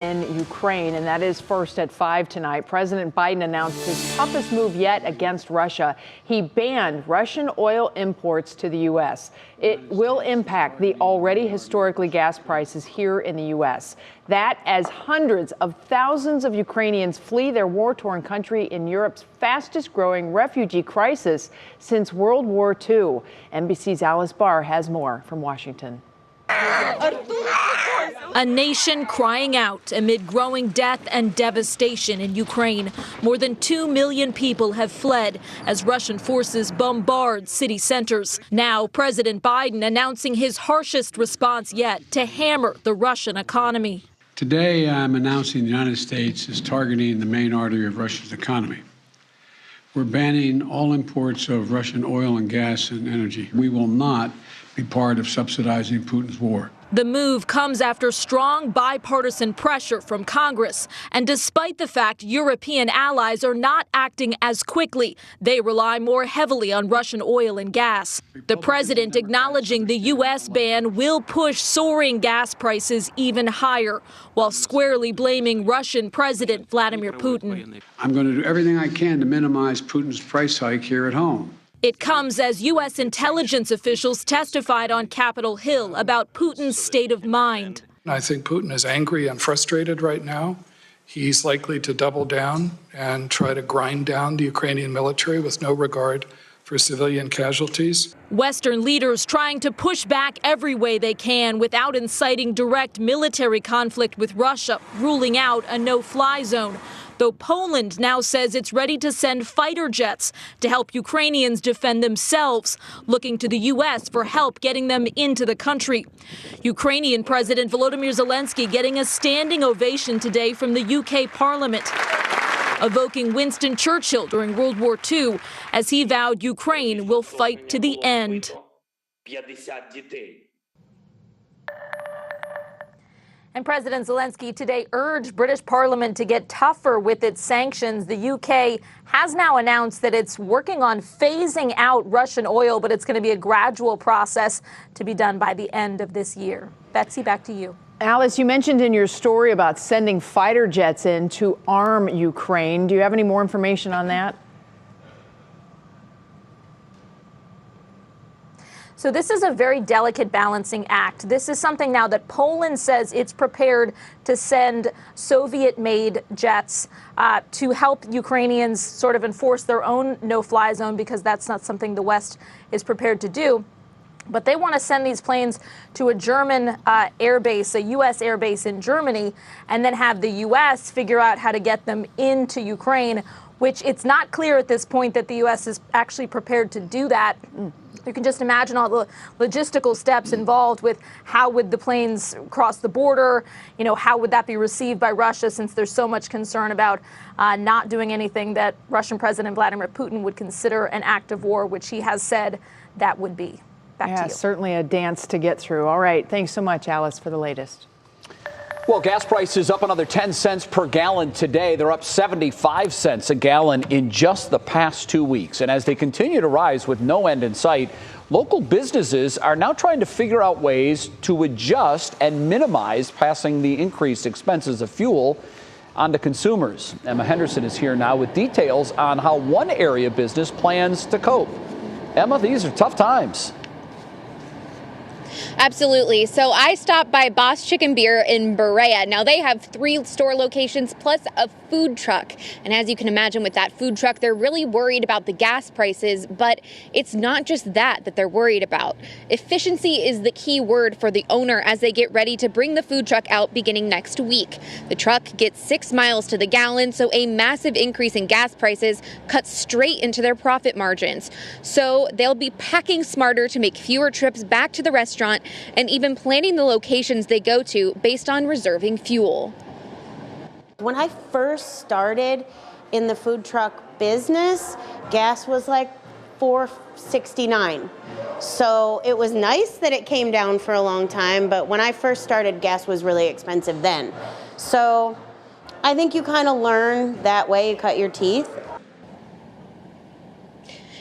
in Ukraine, and that is first at 5 tonight. President Biden announced his toughest move yet against Russia. He banned Russian oil imports to the U.S. It will impact the already historically gas prices here in the U.S. That as hundreds of thousands of Ukrainians flee their war-torn country in Europe's fastest-growing refugee crisis since World War II. NBC's Alice Barr has more from Washington. A nation crying out amid growing death and devastation in Ukraine. More than 2 million people have fled as Russian forces bombard city centers. Now, President Biden announcing his harshest response yet to hammer the Russian economy. Today, I'm announcing the United States is targeting the main artery of Russia's economy. We're banning all imports of Russian oil and gas and energy. We will not be part of subsidizing Putin's war. The move comes after strong bipartisan pressure from Congress. And despite the fact European allies are not acting as quickly, they rely more heavily on Russian oil and gas. The president acknowledging the U.S. ban will push soaring gas prices even higher, while squarely blaming Russian President Vladimir Putin. I'm going to do everything I can to minimize Putin's price hike here at home. It comes as U.S. intelligence officials testified on Capitol Hill about Putin's state of mind. I think Putin is angry and frustrated right now. He's likely to double down and try to grind down the Ukrainian military with no regard for civilian casualties. Western leaders trying to push back every way they can without inciting direct military conflict with Russia, ruling out a no-fly zone. Though Poland now says it's ready to send fighter jets to help Ukrainians defend themselves, looking to the U.S. for help getting them into the country. Ukrainian President Volodymyr Zelensky getting a standing ovation today from the UK Parliament, evoking Winston Churchill during World War II as he vowed Ukraine will fight to the end. And President Zelensky today urged British Parliament to get tougher with its sanctions. The UK has now announced that it's working on phasing out Russian oil, but it's going to be a gradual process to be done by the end of this year. Betsy, back to you. Alice, you mentioned in your story about sending fighter jets in to arm Ukraine. Do you have any more information on that? So this is a very delicate balancing act. This is something now that Poland says it's prepared to send Soviet-made jets to help Ukrainians sort of enforce their own no-fly zone, because that's not something the West is prepared to do. But they want to send these planes to a German air base, a U.S. air base in Germany, and then have the U.S. figure out how to get them into Ukraine, which it's not clear at this point that the U.S. is actually prepared to do that. You can just imagine all the logistical steps involved with how would the planes cross the border, how would that be received by Russia, since there's so much concern about not doing anything that Russian President Vladimir Putin would consider an act of war, which he has said that would be. Back to you. Certainly a dance to get through. All right. Thanks so much, Alice, for the latest. Well, gas prices up another 10 cents per gallon today. They're up 75 cents a gallon in just the past 2 weeks. And as they continue to rise with no end in sight, local businesses are now trying to figure out ways to adjust and minimize passing the increased expenses of fuel on to consumers. Emma Henderson is here now with details on how one area business plans to cope. Emma, these are tough times. Absolutely. So I stopped by Boss Chicken Beer in Berea. Now they have 3 store locations plus a food truck. And as you can imagine with that food truck, they're really worried about the gas prices. But it's not just that they're worried about. Efficiency is the key word for the owner as they get ready to bring the food truck out beginning next week. The truck gets 6 miles to the gallon, so a massive increase in gas prices cuts straight into their profit margins. So they'll be packing smarter to make fewer trips back to the restaurant and even planning the locations they go to based on reserving fuel. When I first started in the food truck business, gas was like $4.69. So it was nice that it came down for a long time, but when I first started, gas was really expensive then. So I think you kind of learn that way, you cut your teeth.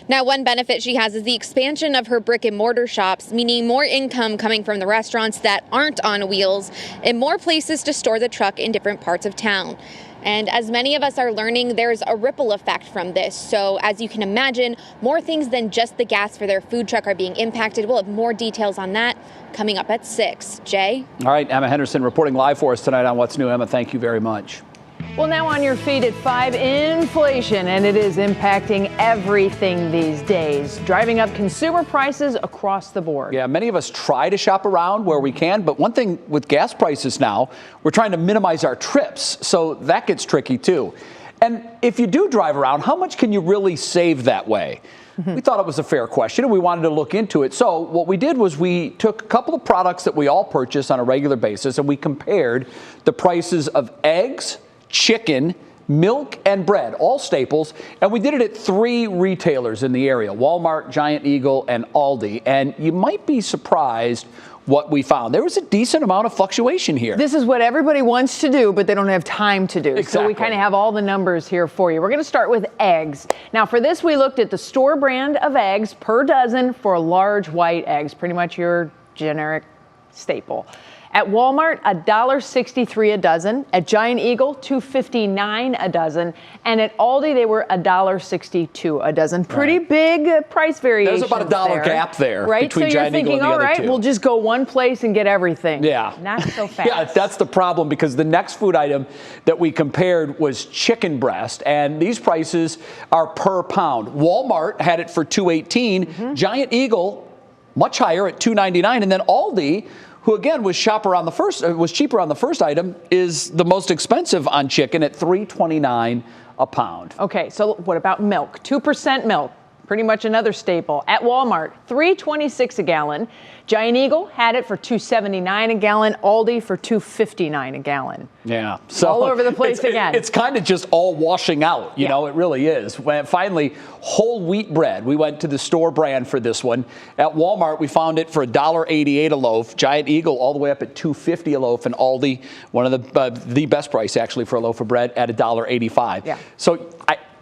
Now, one benefit she has is the expansion of her brick and mortar shops, meaning more income coming from the restaurants that aren't on wheels and more places to store the truck in different parts of town. And as many of us are learning, there's a ripple effect from this. So as you can imagine, more things than just the gas for their food truck are being impacted. We'll have more details on that coming up at 6. Jay? All right, Emma Henderson reporting live for us tonight on What's New. Emma, thank you very much. Well, now on your feet at 5, inflation, and it is impacting everything these days, driving up consumer prices across the board. Yeah, many of us try to shop around where we can, but one thing with gas prices now, we're trying to minimize our trips, so that gets tricky too. And if you do drive around, how much can you really save that way? We thought it was a fair question, and we wanted to look into it. So what we did was we took a couple of products that we all purchase on a regular basis, and we compared the prices of eggs, chicken, milk, and bread, all staples, and we did it at 3 retailers in the area, Walmart, Giant Eagle, and Aldi. And you might be surprised what we found. There was a decent amount of fluctuation here. This is what everybody wants to do, but they don't have time to do. Exactly. So we kind of have all the numbers here for you. We're going to start with eggs. Now, for this, we looked at the store brand of eggs per dozen for large white eggs, pretty much your generic staple. At Walmart, $1.63 a dozen. At Giant Eagle, $2.59 a dozen. And at Aldi, they were $1.62 a dozen. Pretty big price variation. There's about $1 gap there, right? between so Giant you're Eagle thinking, and the all other right, two. we'll just go one place and get everything. Yeah. Not so fast. Yeah, that's the problem, because the next food item that we compared was chicken breast, and these prices are per pound. Walmart had it for $2.18. Giant Eagle, much higher at $2.99, and then Aldi, who again was cheaper on the first item, is the most expensive on chicken at $3.29 a pound. Okay, so what about milk? 2% milk, pretty much another staple. At Walmart, $3.26 a gallon. Giant Eagle had it for $2.79 a gallon. Aldi for $2.59 a gallon. Yeah, so all over the place again. It's kind of just all washing out, you know, it really is. When finally, whole wheat bread, we went to the store brand for this one. At Walmart, we found it for $1.88 a loaf. Giant Eagle all the way up at $2.50 a loaf, and Aldi, one of the best price actually for a loaf of bread, at $1.85. Yeah. So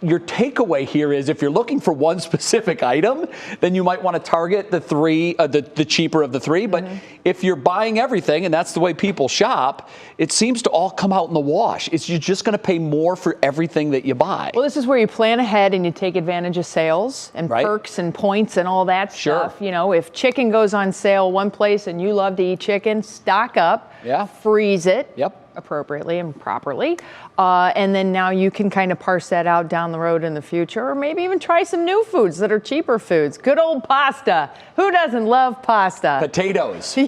your takeaway here is, if you're looking for one specific item, then you might want to target the cheaper of the 3. But if you're buying everything, and that's the way people shop, it seems to all come out in the wash. You're just going to pay more for everything that you buy. Well, this is where you plan ahead and you take advantage of sales and perks and points and all that stuff. You know, if chicken goes on sale one place and you love to eat chicken, stock up, freeze it. Appropriately and properly. And then now you can kind of parse that out down the road in the future, or maybe even try some new foods that are cheaper foods. Good old pasta. Who doesn't love pasta? Potatoes.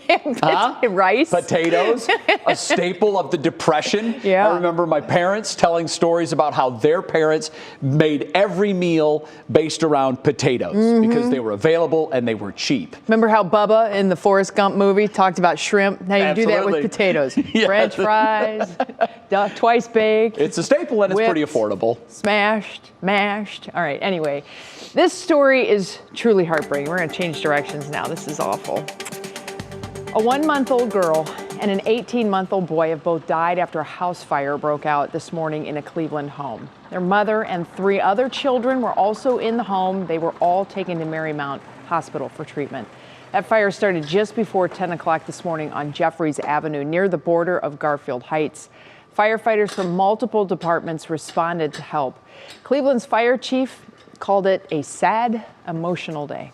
Rice. Potatoes, a staple of the Depression. I remember my parents telling stories about how their parents made every meal based around potatoes because they were available and they were cheap. Remember how Bubba in the Forrest Gump movie talked about shrimp? Now you do that with potatoes. French fries, twice baked. It's a staple, and it's pretty affordable. Smashed, mashed. All right, anyway, this story is truly heartbreaking. We're going to change directions now. This is awful. A 1-month-old girl and an 18-month-old boy have both died after a house fire broke out this morning in a Cleveland home. Their mother and 3 other children were also in the home. They were all taken to Marymount Hospital for treatment. That fire started just before 10 o'clock this morning on Jeffries Avenue near the border of Garfield Heights. Firefighters from multiple departments responded to help. Cleveland's fire chief called it a sad, emotional day.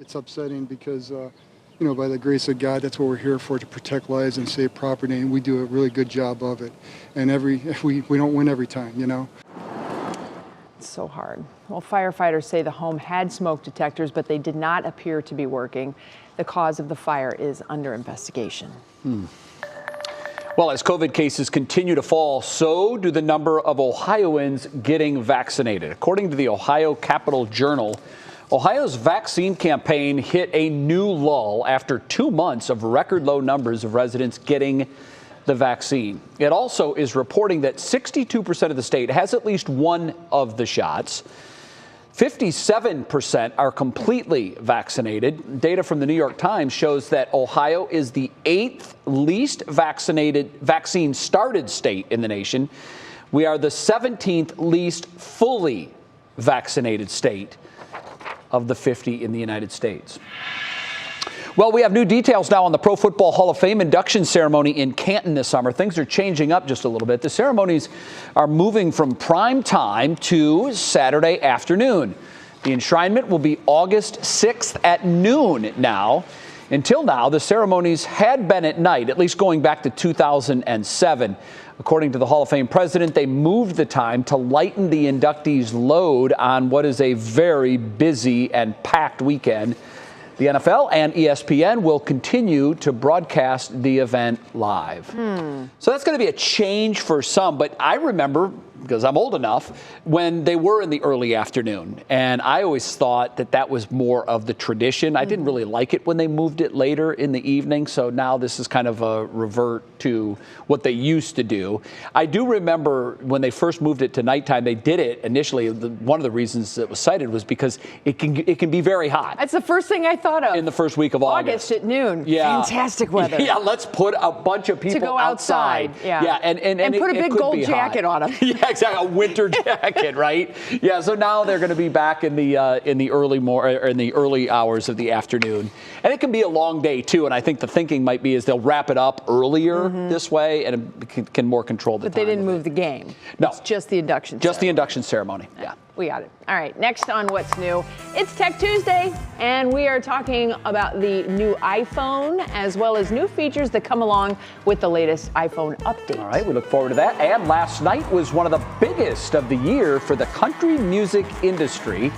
It's upsetting because, you know, by the grace of God, that's what we're here for, to protect lives and save property, and we do a really good job of it. And we don't win every time, you know. It's so hard. Well, firefighters say the home had smoke detectors, but they did not appear to be working. The cause of the fire is under investigation. Well, as COVID cases continue to fall, so do the number of Ohioans getting vaccinated. According to the Ohio Capital Journal, Ohio's vaccine campaign hit a new lull after 2 months of record low numbers of residents getting the vaccine. It also is reporting that 62% of the state has at least one of the shots. 57% are completely vaccinated. Data from the New York Times shows that Ohio is the 8th least vaccine started state in the nation. We are the 17th least fully vaccinated state. of the 50 in the United States. Well, we have new details now on the Pro Football Hall of Fame induction ceremony in Canton this summer. Things are changing up just a little bit. The ceremonies are moving from prime time to Saturday afternoon. The enshrinement will be August 6th at noon now. Until now, the ceremonies had been at night, at least going back to 2007. According to the Hall of Fame president, they moved the time to lighten the inductees' load on what is a very busy and packed weekend. The NFL and ESPN will continue to broadcast the event live. So that's going to be a change for some, but I remember, because I'm old enough, when they were in the early afternoon. And I always thought that that was more of the tradition. I didn't really like it when they moved it later in the evening. So now this is kind of a revert to what they used to do. I do remember when they first moved it to nighttime, they did it initially. One of the reasons that was cited was because it can be very hot. That's the first thing I thought of. In the first week of August. August at noon. Yeah. Fantastic weather. Yeah, let's put a bunch of people to go outside. Yeah, and put a big gold jacket on them. Yeah, exactly, a winter jacket, right? Yeah, so now they're going to be back in the early hours of the afternoon, and it can be a long day too. And I think the thinking might be is they'll wrap it up earlier this way, and it can more control the time. But they didn't move the game. No, it's just the induction. Just the induction ceremony. Yeah. We got it. All right, next on What's New, it's Tech Tuesday, and we are talking about the new iPhone as well as new features that come along with the latest iPhone update. All right, we look forward to that. And last night was one of the biggest of the year for the country music industry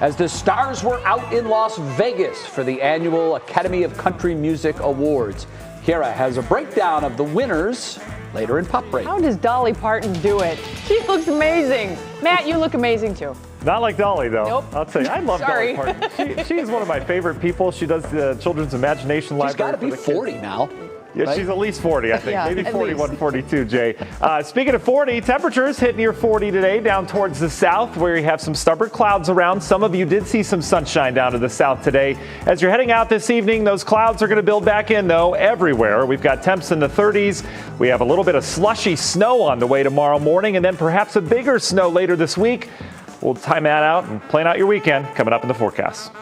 as the stars were out in Las Vegas for the annual Academy of Country Music Awards. Kara has a breakdown of the winners later in Pop Break. How does Dolly Parton do it? She looks amazing. Matt, you look amazing too. Not like Dolly, though. Nope. I'll tell you, I love Sorry. Dolly Parton. She's one of my favorite people. She does the Children's Imagination Library. She's got to be 40 now. Yeah, right? She's at least 40, I think. Yeah, Maybe at 41, least. 42, Jay. Speaking of 40, temperatures hit near 40 today down towards the south where you have some stubborn clouds around. Some of you did see some sunshine down to the south today. As you're heading out this evening, those clouds are going to build back in, though, everywhere. We've got temps in the 30s. We have a little bit of slushy snow on the way tomorrow morning, and then perhaps a bigger snow later this week. We'll time that out and plan out your weekend coming up in the forecast.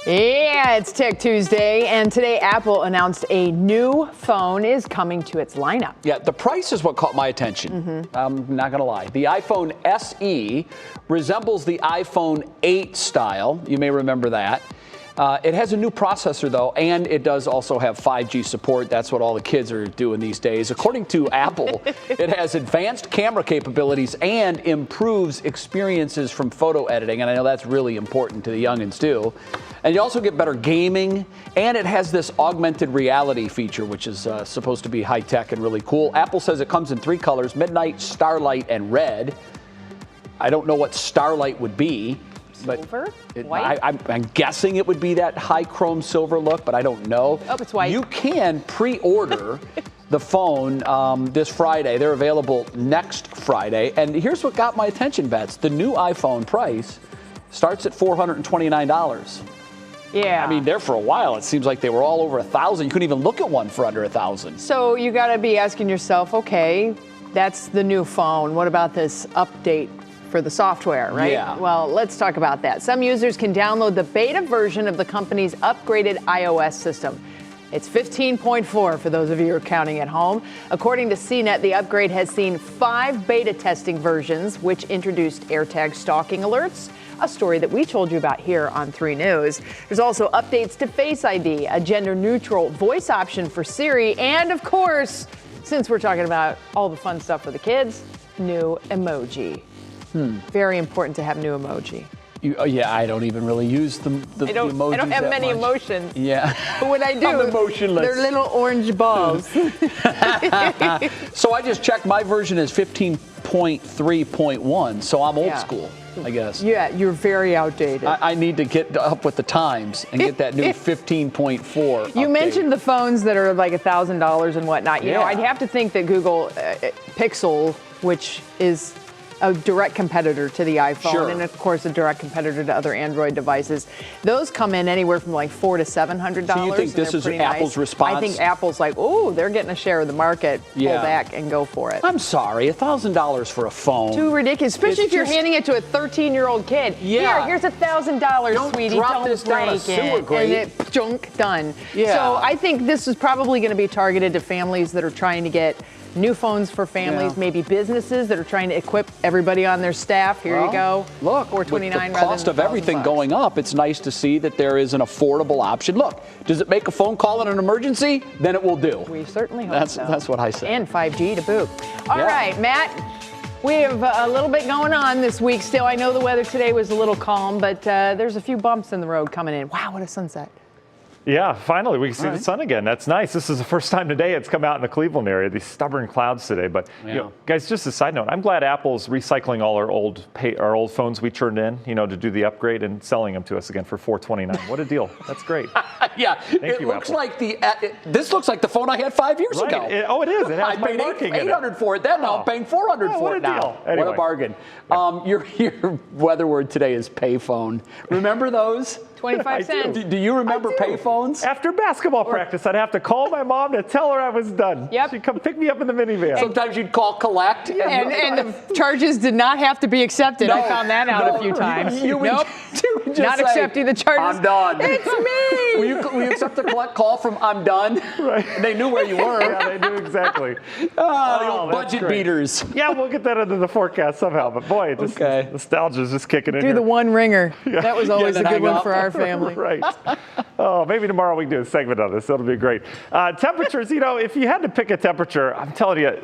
Yeah, it's Tech Tuesday, and today Apple announced a new phone is coming to its lineup. Yeah, the price is what caught my attention. I'm not going to lie. The iPhone SE resembles the iPhone 8 style. You may remember that. It has a new processor, though, and it does also have 5G support. That's what all the kids are doing these days. According to Apple, it has advanced camera capabilities and improves experiences from photo editing. And I know that's really important to the youngins, too. And you also get better gaming, and it has this augmented reality feature, which is supposed to be high-tech and really cool. Apple says it comes in 3 colors, Midnight, Starlight, and Red. I don't know what Starlight would be. Silver? White? I'm guessing it would be that high chrome silver look, but I don't know. Oh, it's white. You can pre-order the phone this Friday. They're available next Friday. And here's what got my attention, Bets. The new iPhone price starts at $429. Yeah. I mean, there for a while, it seems like they were all over $1,000. You couldn't even look at one for under $1,000. So you got to be asking yourself, okay, that's the new phone. What about this update for the software, right? Yeah. Well, let's talk about that. Some users can download the beta version of the company's upgraded iOS system. It's 15.4 for those of you who are counting at home. According to CNET, the upgrade has seen 5 beta testing versions, which introduced AirTag stalking alerts, a story that we told you about here on 3 News. There's also updates to Face ID, a gender-neutral voice option for Siri, and of course, since we're talking about all the fun stuff for the kids, new emoji. Very important to have new emoji. Yeah, I don't even really use the emojis. I don't have many much. emotions. Yeah. But when I do, I'm emotionless. they're little orange balls. So I just checked. My version is 15.3.1, so I'm old school, I guess. Yeah, you're very outdated. I need to get up with the times and get that new 15.4. You mentioned the phones that are like $1,000 and whatnot. You know, Yeah. I'd have to think that Google Pixel, which is a direct competitor to the iPhone, Sure. and of course a direct competitor to other Android devices. Those come in anywhere from like $400 to $700. So you think and this they're is pretty Apple's nice. response? I think Apple's like, oh, they're getting a share of the market. Yeah. Pull back and go for it. I'm sorry, $1,000 for a phone. Too ridiculous, especially It's if you're just- handing it to a 13-year-old kid. Yeah. Here's $1,000, Don't sweetie. drop Don't this down a break sewer it. grate. And it junk done. Yeah. So I think this is probably going to be targeted to families that are trying to get new phones for families, Yeah. maybe businesses that are trying to equip everybody on their staff. Here you go. Look, with $429 the rather cost than of everything $1,000. going up, it's nice to see that there is an affordable option. Look, does it make a phone call in an emergency? Then it will do. We certainly hope so. That's what I say. And 5G to boot. All Yeah. right, Matt. We have a little bit going on this week still. I know the weather today was a little calm, but there's a few bumps in the road coming in. Wow, what a sunset. Yeah, finally we can see the sun again. That's nice. This is the first time today it's come out in the Cleveland area. These stubborn clouds today. But you know, guys, just a side note, I'm glad Apple's recycling all our old phones we turned in, to do the upgrade and selling them to us again for $429. What a deal! That's great. Yeah, Thank you, looks Apple. like this looks like the phone I had 5 years ago. It is. It has I my paid marking in it. $800 for it then. Now I'm paying $400 Oh, for what it a now. deal. What Anyway. a bargain. Your weather word today is payphone. Remember those? 25 cents. Do you remember payphones? After basketball practice, I'd have to call my mom to tell her I was done. Yep. She'd come pick me up in the minivan. Sometimes you'd call collect. And the charges did not have to be accepted. I found that out a few times. You would Nope. just Not say, accepting the charges. I'm done. It's me. Will you accept the collect call from I'm done? Right. They knew where you were. Yeah, they do exactly. The Oh, old that's budget great. beaters. Yeah, we'll get that into the forecast somehow. But boy, just Okay. nostalgia's just kicking in Do here. the one ringer. That was always a then good hang one up. for our family. Right. Oh, maybe tomorrow we can do a segment on this. That'll be great. Temperatures, if you had to pick a temperature, I'm telling you,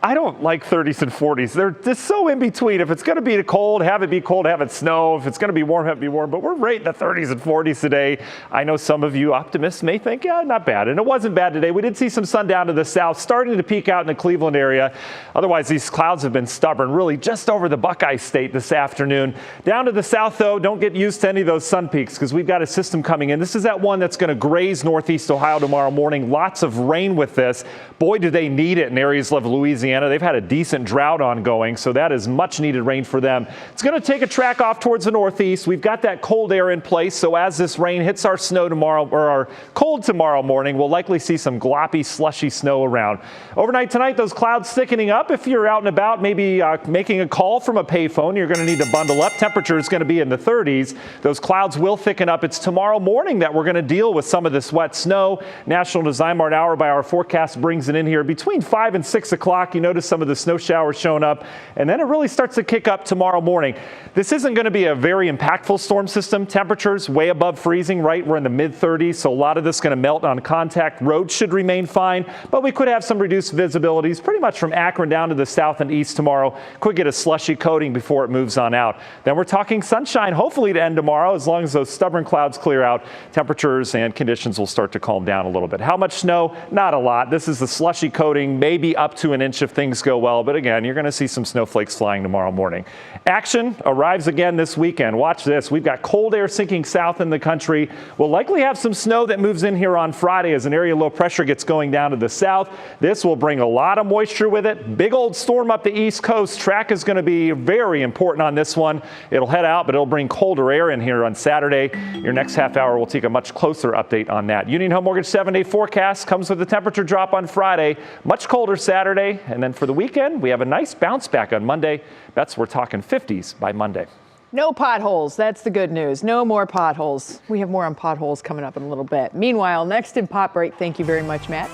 I don't like 30s and 40s. They're just so in between. If it's going to be cold, have it be cold, have it snow. If it's going to be warm, have it be warm. But we're right in the 30s and 40s today. I know some of you optimists may think, yeah, not bad. And it wasn't bad today. We did see some sun down to the south, starting to peak out in the Cleveland area. Otherwise, these clouds have been stubborn, really just over the Buckeye State this afternoon. Down to the south, though, don't get used to any of those sun peaks because we've got a system coming in. This is that one that's going going to graze northeast Ohio tomorrow morning. Lots of rain with this. Boy, do they need it in areas of Louisiana. They've had a decent drought ongoing, so that is much needed rain for them. It's going to take a track off towards the northeast. We've got that cold air in place, so as this rain hits our snow tomorrow, or our cold tomorrow morning, we'll likely see some gloppy, slushy snow around. Overnight tonight, those clouds thickening up. If you're out and about, maybe making a call from a payphone, you're going to need to bundle up. Temperature is going to be in the 30s. Those clouds will thicken up. It's tomorrow morning that we're going to deal with some of this wet snow. National Design Mart hour by our forecast brings it in here between 5 and 6 o'clock. You notice some of the snow showers showing up, and then it really starts to kick up tomorrow morning. This isn't going to be a very impactful storm system. Temperatures way above freezing, right? We're in the mid-30s, so a lot of this is going to melt on contact. Roads should remain fine, but we could have some reduced visibilities pretty much from Akron down to the south and east tomorrow. Could get a slushy coating before it moves on out. Then we're talking sunshine, hopefully to end tomorrow. As long as those stubborn clouds clear out, temperatures and conditions will start to calm down a little bit. How much snow? Not a lot. This is the slushy coating, maybe up to an inch if things go well. But again, you're going to see some snowflakes flying tomorrow morning. Action arrives again this weekend. Watch this. We've got cold air sinking south in the country. We'll likely have some snow that moves in here on Friday as an area low pressure gets going down to the south. This will bring a lot of moisture with it. Big old storm up the east coast. Track is going to be very important on this one. It'll head out, but it'll bring colder air in here on Saturday. Your next half hour will take a much closer update on that. Union Home Mortgage 7-day forecast comes with a temperature drop on Friday, much colder Saturday, and then for the weekend, we have a nice bounce back on Monday. Bets we're talking 50s by Monday. No potholes. That's the good news. No more potholes. We have more on potholes coming up in a little bit. Meanwhile, next in Pop Break, thank you very much, Matt.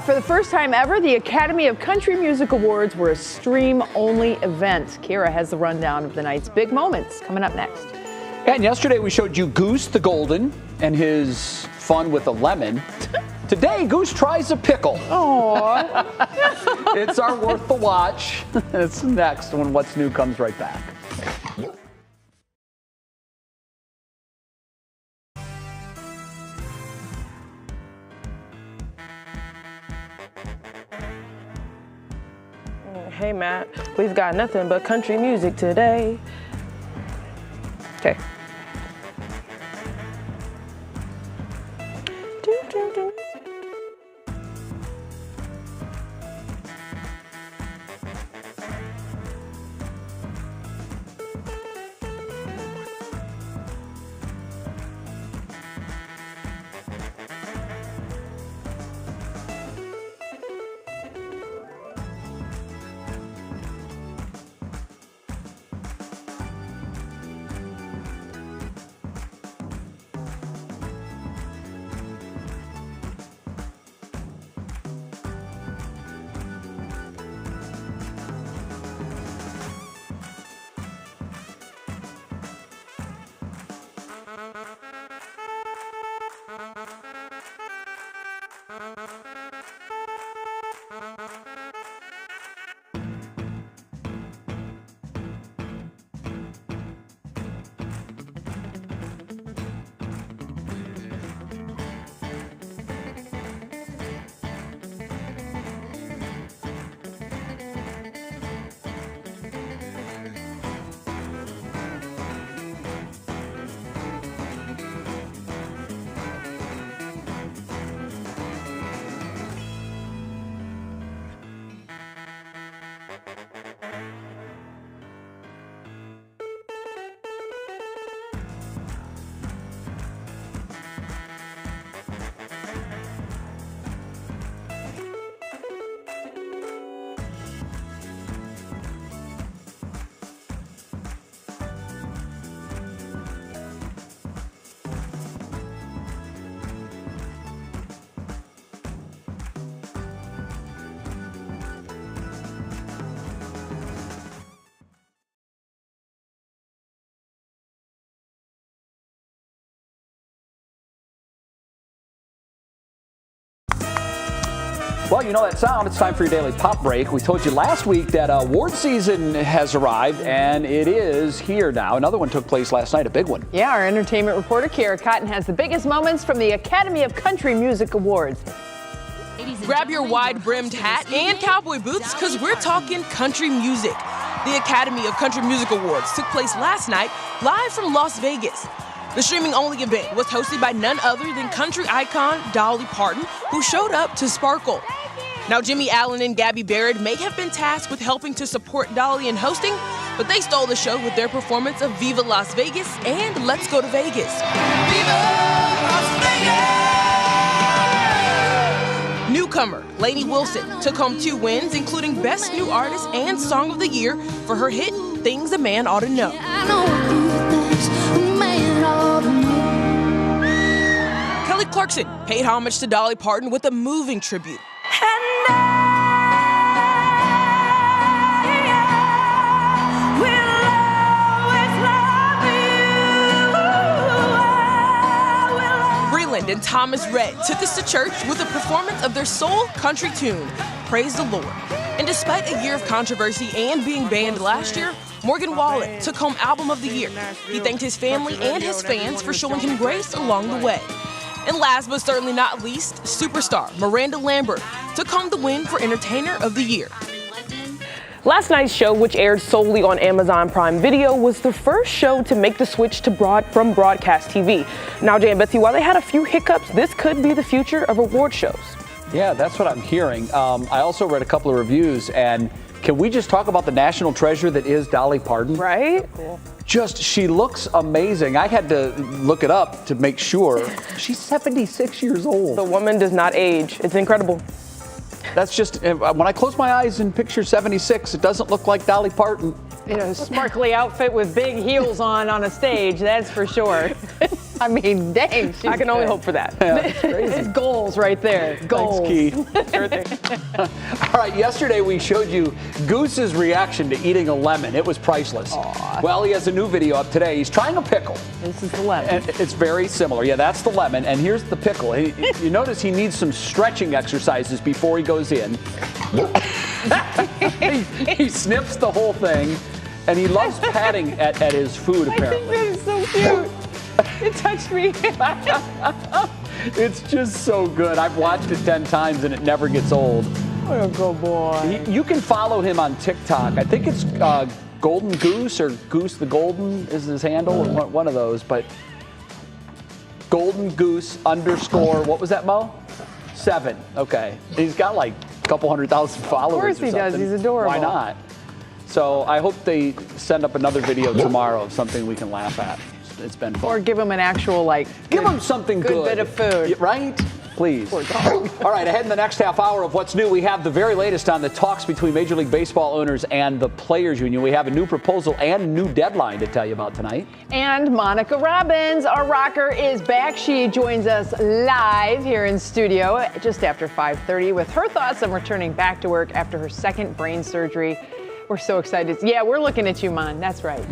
For the first time ever, the Academy of Country Music Awards were a stream-only event. Kira has the rundown of the night's big moments coming up next. And yesterday we showed you Goose the Golden and his fun with a lemon. Today, Goose tries a pickle. Aww. It's our worth the watch. It's next when What's New comes right back. Hey, Matt, we've got nothing but country music today. Okay. Well, you know that sound. It's time for your daily pop break. We told you last week that award season has arrived, and it is here now. Another one took place last night, a big one. Yeah, our entertainment reporter, Kara Cotton, has the biggest moments from the Academy of Country Music Awards. Grab your wide-brimmed hat and cowboy boots, because we're talking country music. The Academy of Country Music Awards took place last night, live from Las Vegas. The streaming-only event was hosted by none other than country icon Dolly Parton, who showed up to sparkle. Now, Jimmy Allen and Gabby Barrett may have been tasked with helping to support Dolly in hosting, but they stole the show with their performance of Viva Las Vegas and Let's Go to Vegas. Viva Las Vegas! Newcomer Lainey Wilson took home 2 wins, including Best New Artist and Song of the Year for her hit Things a Man Ought to Know. Kelly Clarkson paid homage to Dolly Parton with a moving tribute. Breland and Thomas Rhett took us to church with a performance of their soul country tune, Praise the Lord. And despite a year of controversy and being banned last year, Morgan Wallen took home Album of the Year. He thanked his family and his fans for showing him grace along the way. And last but certainly not least, superstar Miranda Lambert took home the win for Entertainer of the Year. Last night's show, which aired solely on Amazon Prime Video, was the first show to make the switch to from broadcast TV. Now, Jay and Betsy, while they had a few hiccups, this could be the future of award shows. Yeah, that's what I'm hearing. I also read a couple of reviews, and can we just talk about the national treasure that is Dolly Parton? Right? Cool. She looks amazing. I had to look it up to make sure. She's 76 years old. The woman does not age. It's incredible. That's just, when I close my eyes and picture 76, it doesn't look like Dolly Parton. You know, sparkly outfit with big heels on a stage, that's for sure. I mean, dang. I can only hope for that. Yeah, it's crazy. It's goals right there. Goals. Thanks, Keith. Sure thing. All right, yesterday we showed you Goose's reaction to eating a lemon. It was priceless. Aww. Well, he has a new video up today. He's trying a pickle. This is the lemon. And it's very similar. Yeah, that's the lemon. And here's the pickle. You notice he needs some stretching exercises before he goes in. He sniffs the whole thing, and he loves patting at his food, apparently. I think that is so cute. It touched me. It's just so good. I've watched it 10 times, and it never gets old. What a good boy. You can follow him on TikTok. I think it's Golden Goose or Goose the Golden is his handle. One of those, but Golden Goose _ what was that, Mo? 7. Okay. He's got like a couple 100,000 followers. Of course he does. He's adorable. Why not? So I hope they send up another video tomorrow of something we can laugh at. It's been fun. Or give him an actual, give him something good. Good bit of food. Right? Please. All right, ahead in the next half hour of What's New, we have the very latest on the talks between Major League Baseball owners and the Players Union. We have a new proposal and a new deadline to tell you about tonight. And Monica Robbins, our rocker, is back. She joins us live here in studio just after 5:30 with her thoughts on returning back to work after her second brain surgery. We're so excited. Yeah, we're looking at you, Mon. That's right.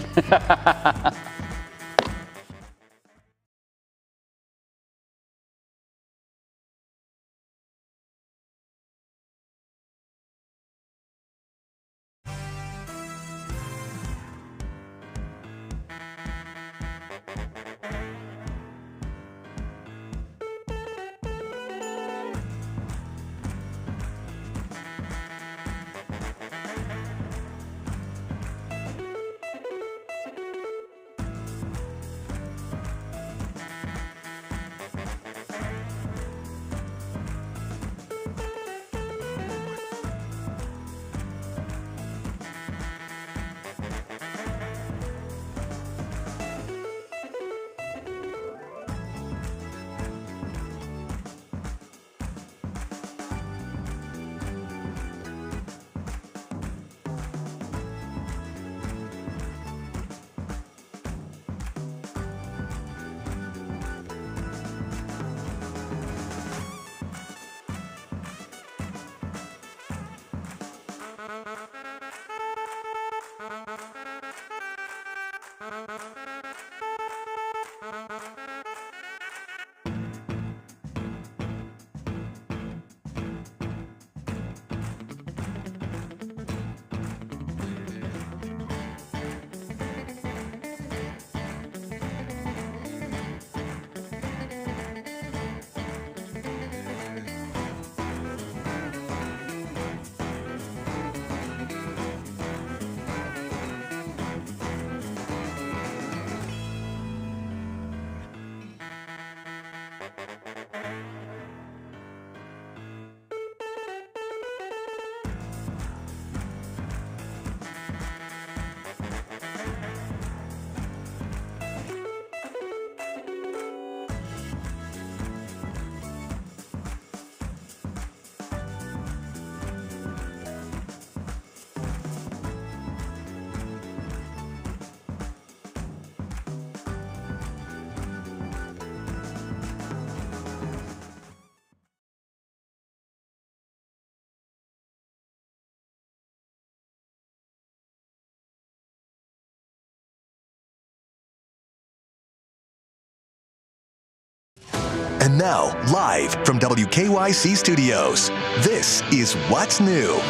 And now, live from WKYC Studios, this is What's New.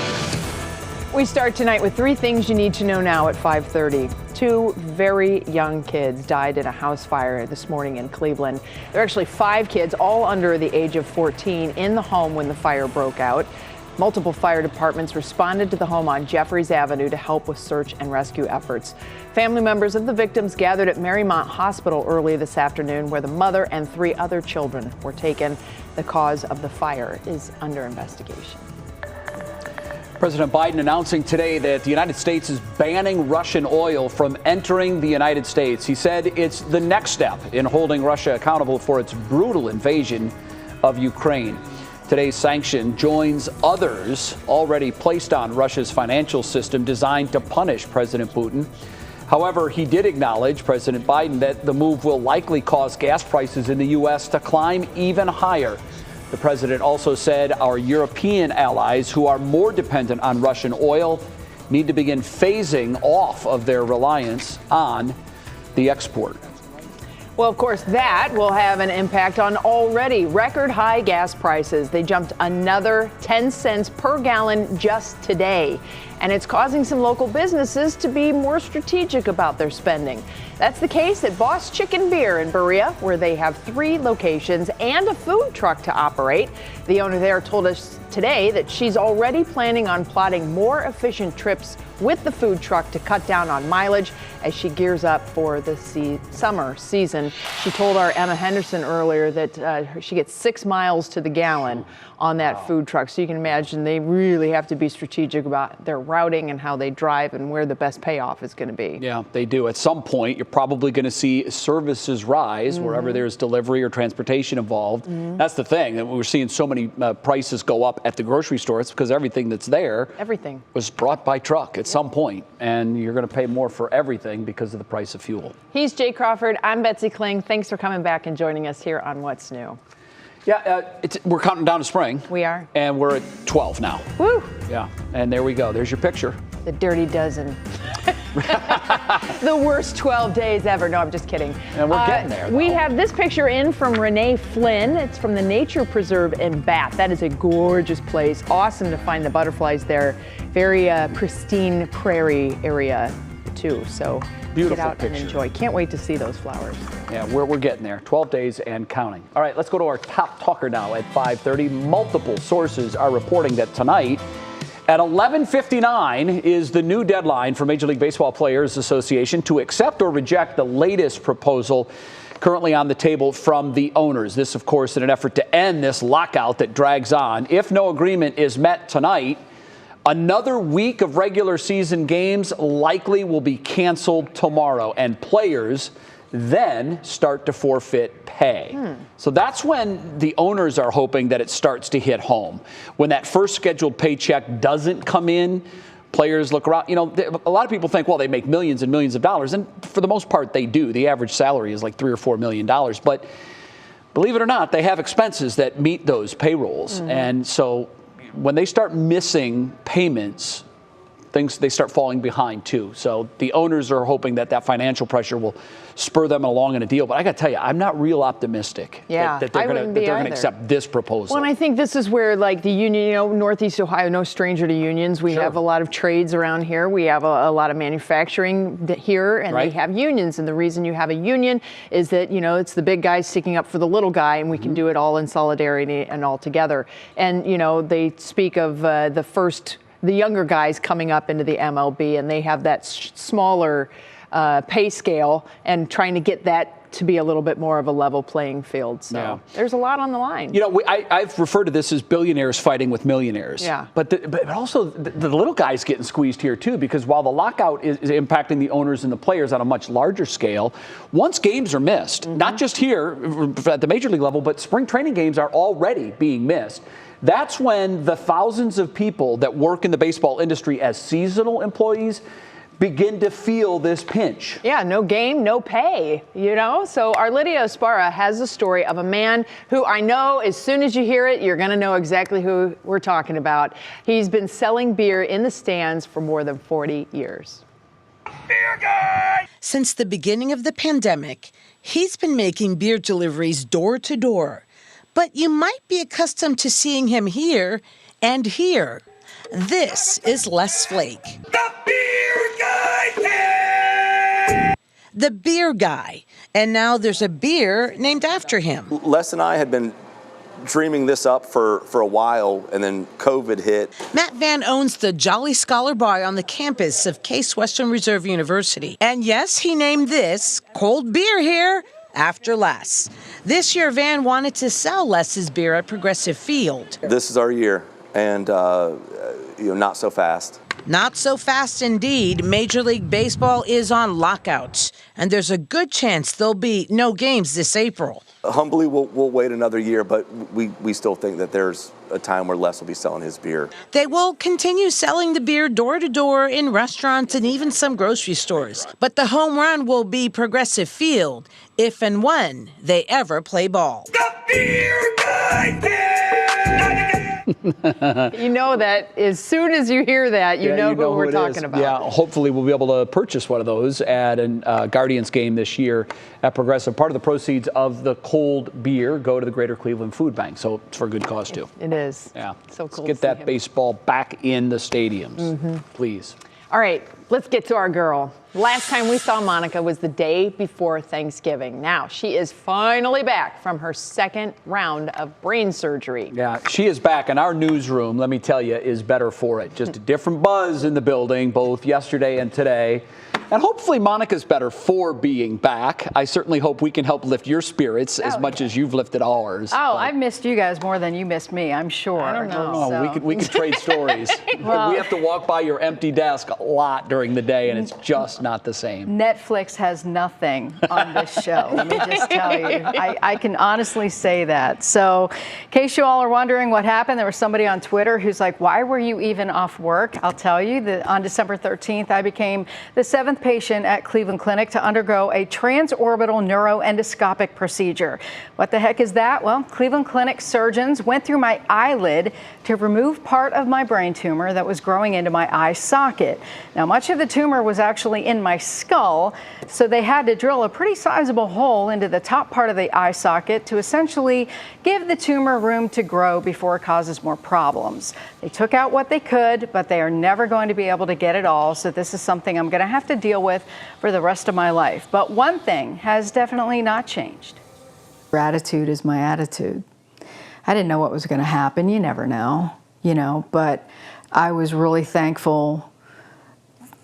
We start tonight with 3 things you need to know now at 5:30. 2 very young kids died in a house fire this morning in Cleveland. There are actually 5 kids, all under the age of 14, in the home when the fire broke out. Multiple fire departments responded to the home on Jeffries Avenue to help with search and rescue efforts. Family members of the victims gathered at Marymount Hospital early this afternoon, where the mother and 3 other children were taken. The cause of the fire is under investigation. President Biden announcing today that the United States is banning Russian oil from entering the United States. He said it's the next step in holding Russia accountable for its brutal invasion of Ukraine. Today's sanction joins others already placed on Russia's financial system designed to punish President Putin. However, he did acknowledge, President Biden, that the move will likely cause gas prices in the U.S. to climb even higher. The president also said our European allies who are more dependent on Russian oil need to begin phasing off of their reliance on the export. Well, of course, that will have an impact on already record high gas prices. They jumped another 10 cents per gallon just today. And it's causing some local businesses to be more strategic about their spending. That's the case at Boss Chicken Beer in Berea, where they have 3 locations and a food truck to operate. The owner there told us today that she's already planning on plotting more efficient trips with the food truck to cut down on mileage as she gears up for the summer season. She told our Emma Henderson earlier that she gets 6 miles to the gallon on that food truck. So you can imagine they really have to be strategic about their routing and how they drive and where the best payoff is going to be. Yeah, they do. At some point, you're probably going to see services rise wherever there's delivery or transportation involved. That's the thing, that we're seeing so many prices go up at the grocery store. It's because everything that's there was brought by truck at some point, and you're going to pay more for everything because of the price of fuel. He's Jay Crawford. I'm Betsy Kling. Thanks for coming back and joining us here on What's New. Yeah, we're counting down to spring. We are. And we're at 12 now. Woo! Yeah, and there we go. There's your picture. The dirty dozen. The worst 12 days ever. No, I'm just kidding. And we're getting there, though. We have this picture in from Renee Flynn. It's from the Nature Preserve in Bath. That is a gorgeous place. Awesome to find the butterflies there. Very pristine prairie area, too. So beautiful get out picture. and enjoy. Can't wait to see those flowers. Yeah, we're getting there. 12 days and counting. All right, let's go to our top talker now at 5:30. Multiple sources are reporting that tonight at 11:59 is the new deadline for Major League Baseball Players Association to accept or reject the latest proposal currently on the table from the owners. This, of course, in an effort to end this lockout that drags on. If no agreement is met tonight, another week of regular season games likely will be canceled tomorrow, and players then start to forfeit pay. So that's when the owners are hoping that it starts to hit home. When that first scheduled paycheck doesn't come in, players look around. You know, a lot of people think, well, they make millions and millions of dollars, and for the most part they do. The average salary is like $3 or $4 million, but believe it or not, they have expenses that meet those payrolls. And so when they start missing payments, they start falling behind too. So the owners are hoping that that financial pressure will spur them along in a deal. But I got to tell you, I'm not real optimistic that they're going to accept this proposal. Well, and I think this is where, like, the union, Northeast Ohio, no stranger to unions. We have a lot of trades around here. We have a lot of manufacturing here, and they have unions. And the reason you have a union is that, it's the big guy sticking up for the little guy, and we can do it all in solidarity and all together. And, they speak of the younger guys coming up into the MLB, and they have that smaller pay scale and trying to get that to be a little bit more of a level playing field. So there's a lot on the line. I've referred to this as billionaires fighting with millionaires. Yeah. But also the little guys getting squeezed here too, because while the lockout is impacting the owners and the players on a much larger scale, once games are missed, not just here at the major league level, but spring training games are already being missed. That's when the thousands of people that work in the baseball industry as seasonal employees begin to feel this pinch. Yeah, no game, no pay, So our Lydia Esparra has a story of a man who I know as soon as you hear it, you're going to know exactly who we're talking about. He's been selling beer in the stands for more than 40 years. Beer guy! Since the beginning of the pandemic, he's been making beer deliveries door to door. but you might be accustomed to seeing him here and here. This is Les Flake. The beer guy! The beer guy. And now there's a beer named after him. Les and I had been dreaming this up for a while, and then COVID hit. Matt Van owns the Jolly Scholar Bar on the campus of Case Western Reserve University. And yes, he named this cold beer here after Les. This year, Van wanted to sell Les's beer at Progressive Field. This is our year, and not so fast. Not so fast indeed. Major League Baseball is on lockout, and there's a good chance there'll be no games this April. Humbly, we'll wait another year, but we still think that there's a time where Les will be selling his beer. They will continue selling the beer door to door in restaurants and even some grocery stores. But the home run will be Progressive Field if and when they ever play ball. The beer guy! You know that as soon as you hear that, you know who we're talking about. Yeah, hopefully we'll be able to purchase one of those at a Guardians game this year at Progressive. Part of the proceeds of the cold beer go to the Greater Cleveland Food Bank, so it's for a good cause too. It is. Yeah. So cool. Let's get that baseball back in the stadiums, please. All right, let's get to our girl. Last time we saw Monica was the day before Thanksgiving. Now, she is finally back from her second round of brain surgery. Yeah, she is back, and our newsroom, let me tell you, is better for it. Just a different buzz in the building, both yesterday and today. And hopefully Monica's better for being back. I certainly hope we can help lift your spirits as much as you've lifted ours. Oh, I've missed you guys more than you missed me, I'm sure. I don't know. Oh, we could trade stories. Well, we have to walk by your empty desk a lot during the day, and it's just not the same. Netflix has nothing on this show, let me just tell you. I can honestly say that. So, in case you all are wondering what happened, there was somebody on Twitter who's like, why were you even off work? I'll tell you that on December 13th, I became the 7th patient at Cleveland Clinic to undergo a transorbital neuroendoscopic procedure. What the heck is that? Well, Cleveland Clinic surgeons went through my eyelid to remove part of my brain tumor that was growing into my eye socket. Now, much of the tumor was actually in my skull, so they had to drill a pretty sizable hole into the top part of the eye socket to essentially give the tumor room to grow before it causes more problems. They took out what they could, but they are never going to be able to get it all, so this is something I'm going to have to deal with for the rest of my life. But one thing has definitely not changed. Gratitude is my attitude. I didn't know what was going to happen. You never know, but I was really thankful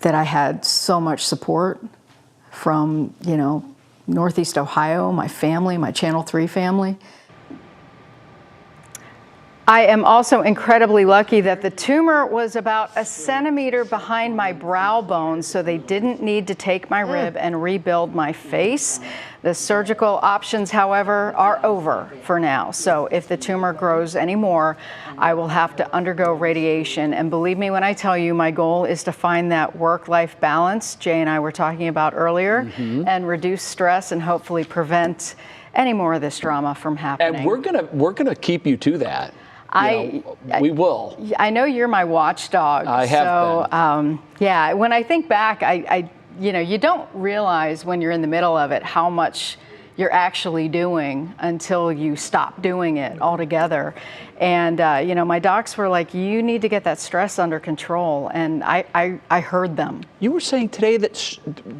that I had so much support from, Northeast Ohio, my family, my Channel 3 family. I am also incredibly lucky that the tumor was about a centimeter behind my brow bone, so they didn't need to take my rib and rebuild my face. The surgical options, however, are over for now. So if the tumor grows anymore, I will have to undergo radiation. And believe me when I tell you, my goal is to find that work-life balance Jay and I were talking about earlier, and reduce stress and hopefully prevent any more of this drama from happening. And we're gonna keep you to that. We will. I know you're my watchdog. I have been. Yeah, when I think back, you don't realize when you're in the middle of it how much you're actually doing until you stop doing it altogether. And, my docs were like, you need to get that stress under control. And I heard them. You were saying today that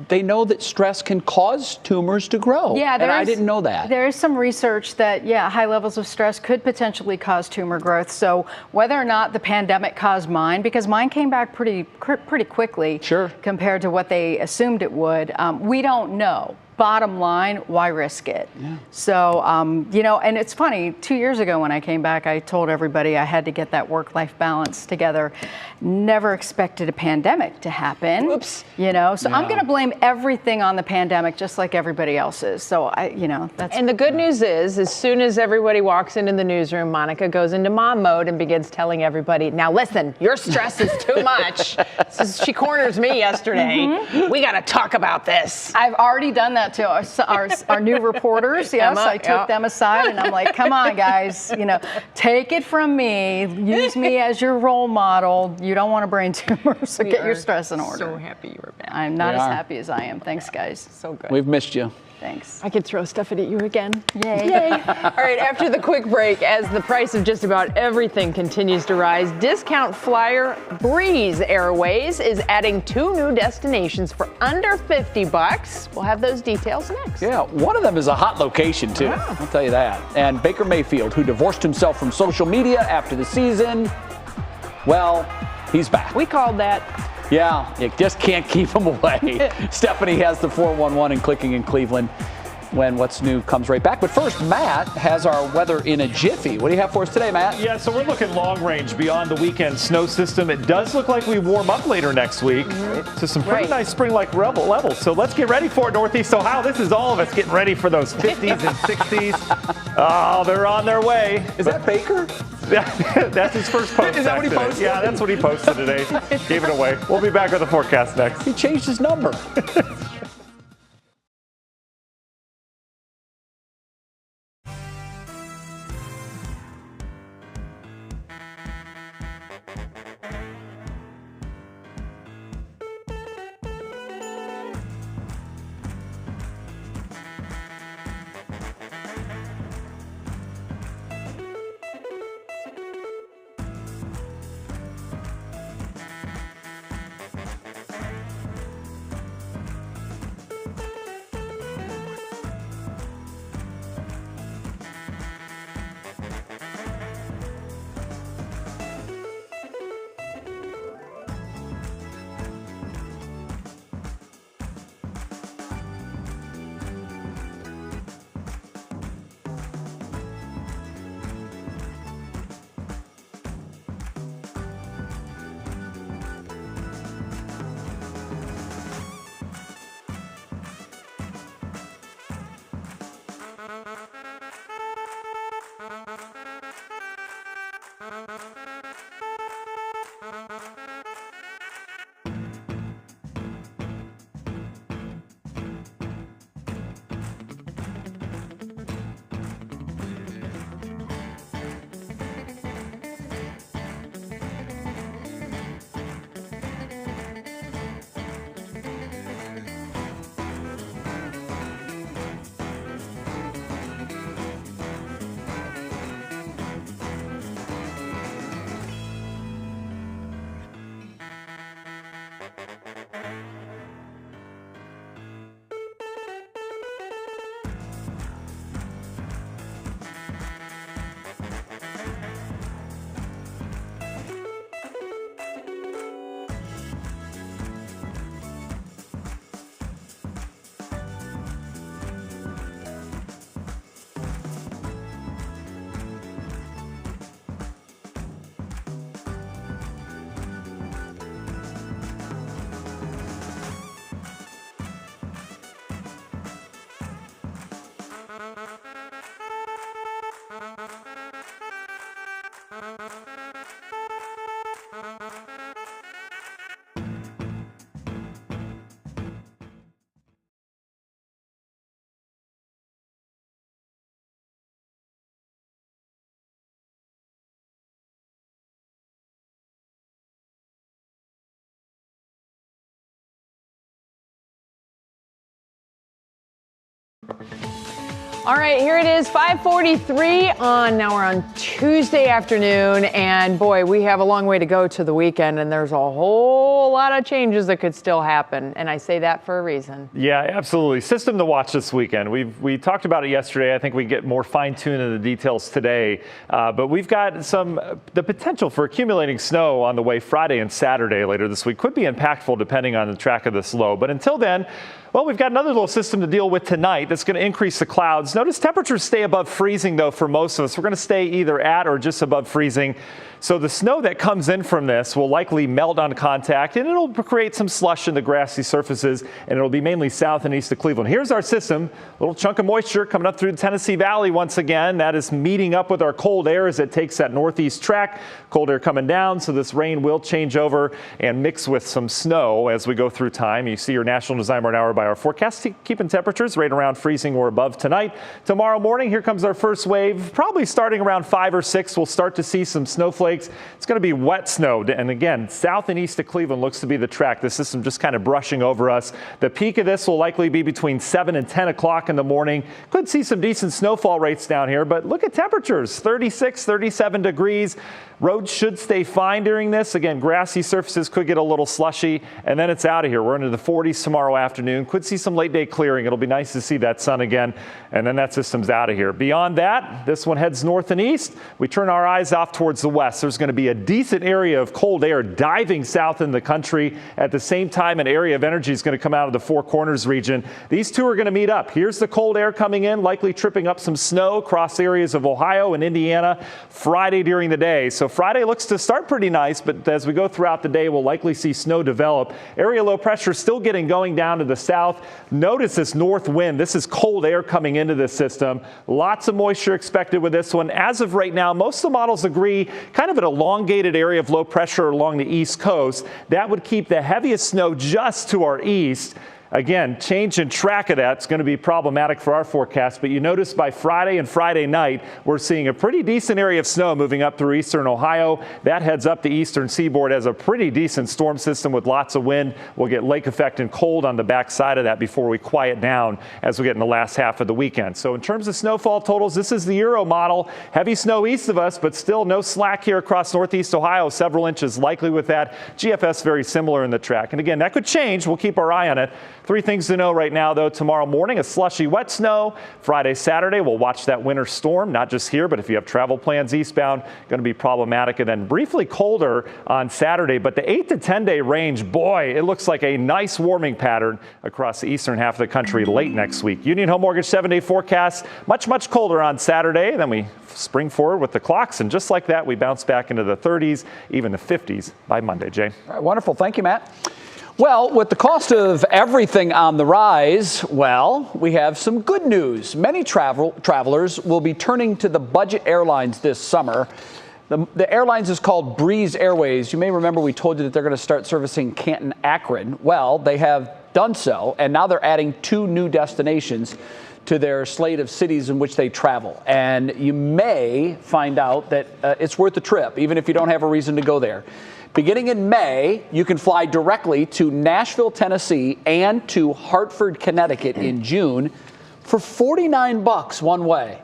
they know that stress can cause tumors to grow. Yeah, and I didn't know that. There is some research that, high levels of stress could potentially cause tumor growth. So whether or not the pandemic caused mine, because mine came back pretty quickly compared to what they assumed it would, we don't know. Bottom line, why risk it? Yeah. So, and it's funny, 2 years ago when I came back, I told everybody I had to get that work-life balance together. Never expected a pandemic to happen. Oops. So I'm going to blame everything on the pandemic just like everybody else is. So, that's... And the good news is, as soon as everybody walks into the newsroom, Monica goes into mom mode and begins telling everybody, now listen, your stress is too much. She corners me yesterday. We got to talk about this. I've already done that to our new reporters. Yes, I took them aside and I'm like, come on, guys, take it from me. Use me as your role model. You don't want a brain tumor, so get your stress in order. So happy you were back. I'm not as happy as I am. Thanks, guys. So good. We've missed you. Thanks. I could throw stuff at you again. Yay. Yay. All right, after the quick break, as the price of just about everything continues to rise, discount flyer Brees Airways is adding 2 new destinations for under $50. We'll have those details next. Yeah, one of them is a hot location, too. Wow. I'll tell you that. And Baker Mayfield, who divorced himself from social media after the season, well, he's back. We called that. Yeah, you just can't keep him away. Stephanie has the 411 and clicking in Cleveland when What's New comes right back. But first, Matt has our weather in a jiffy. What do you have for us today, Matt? Yeah, so we're looking long range beyond the weekend snow system. It does look like we warm up later next week to some pretty nice spring-like levels. So let's get ready for it, Northeast Ohio. This is all of us getting ready for those 50s and 60s. Oh, they're on their way. Is that Baker? That's his first post. Is that what he posted? Yeah, that's what he posted today. Gave it away. We'll be back with the forecast next. He changed his number. All right, here it is, 5:43 on. Now we're on Tuesday afternoon, and boy, we have a long way to go to the weekend, and there's a whole lot of changes that could still happen, and I say that for a reason. Yeah, absolutely. System to watch this weekend. We talked about it yesterday. I think we get more fine-tuned in the details today, but we've got the potential for accumulating snow on the way Friday and Saturday later this week. Could be impactful depending on the track of this low, but until then, well, we've got another little system to deal with tonight that's going to increase the clouds. Notice temperatures stay above freezing, though, for most of us. We're going to stay either at or just above freezing. So the snow that comes in from this will likely melt on contact, and it'll create some slush in the grassy surfaces, and it'll be mainly south and east of Cleveland. Here's our system. A little chunk of moisture coming up through the Tennessee Valley once again. That is meeting up with our cold air as it takes that northeast track. Cold air coming down, so this rain will change over and mix with some snow as we go through time. You see your National Design Hour by by our forecast, keeping temperatures right around freezing or above tonight. Tomorrow morning, here comes our first wave. Probably starting around 5 or 6, we'll start to see some snowflakes. It's going to be wet snow. And again, south and east of Cleveland looks to be the track. The system just kind of brushing over us. The peak of this will likely be between 7 and 10 o'clock in the morning. Could see some decent snowfall rates down here, but look at temperatures, 36, 37 degrees. Roads should stay fine during this. Again, grassy surfaces could get a little slushy, and then it's out of here. We're into the 40s tomorrow afternoon. Could see some late day clearing. It'll be nice to see that sun again, and then that system's out of here. Beyond that, this one heads north and east. We turn our eyes off towards the west. There's going to be a decent area of cold air diving south in the country. At the same time, an area of energy is going to come out of the Four Corners region. These two are going to meet up. Here's the cold air coming in, likely tripping up some snow across areas of Ohio and Indiana Friday during the day. So Friday looks to start pretty nice, but as we go throughout the day, we'll likely see snow develop. Area low pressure still going down to the south. Notice this north wind. This is cold air coming into this system. Lots of moisture expected with this one. As of right now, most of the models agree kind of an elongated area of low pressure along the east coast. That would keep the heaviest snow just to our east. Again, change in track of that's going to be problematic for our forecast, but you notice by Friday and Friday night, we're seeing a pretty decent area of snow moving up through eastern Ohio. That heads up the eastern seaboard as a pretty decent storm system with lots of wind. We'll get lake effect and cold on the backside of that before we quiet down as we get in the last half of the weekend. So in terms of snowfall totals, this is the Euro model. Heavy snow east of us, but still no slack here across northeast Ohio. Several inches likely with that. GFS very similar in the track. And again, that could change. We'll keep our eye on it. 3 things to know right now, though. Tomorrow morning, a slushy wet snow. Friday, Saturday, we'll watch that winter storm, not just here, but if you have travel plans eastbound, going to be problematic. And then briefly colder on Saturday, but the 8 to 10 day range, boy, it looks like a nice warming pattern across the eastern half of the country late next week. Union Home Mortgage 7-day forecast, much colder on Saturday. Then we spring forward with the Clarkson. Just like that, we bounce back into the 30s, even the 50s by Monday, Jay. All right, wonderful. Thank you, Matt. Well, with the cost of everything on the rise, well, we have some good news. Many travelers will be turning to the budget airlines this summer. The airlines is called Brees Airways. You may remember we told you that they're going to start servicing Canton, Akron. Well, they have done so, and now they're adding 2 new destinations to their slate of cities in which they travel. And you may find out that it's worth the trip, even if you don't have a reason to go there. Beginning in May, you can fly directly to Nashville, Tennessee, and to Hartford, Connecticut in June for $49 one way.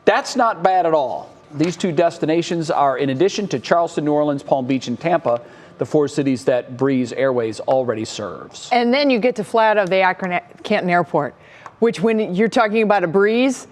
That's not bad at all. These 2 destinations are in addition to Charleston, New Orleans, Palm Beach, and Tampa, the 4 cities that Brees Airways already serves. And then you get to fly out of the Canton Airport, which when you're talking about a breeze,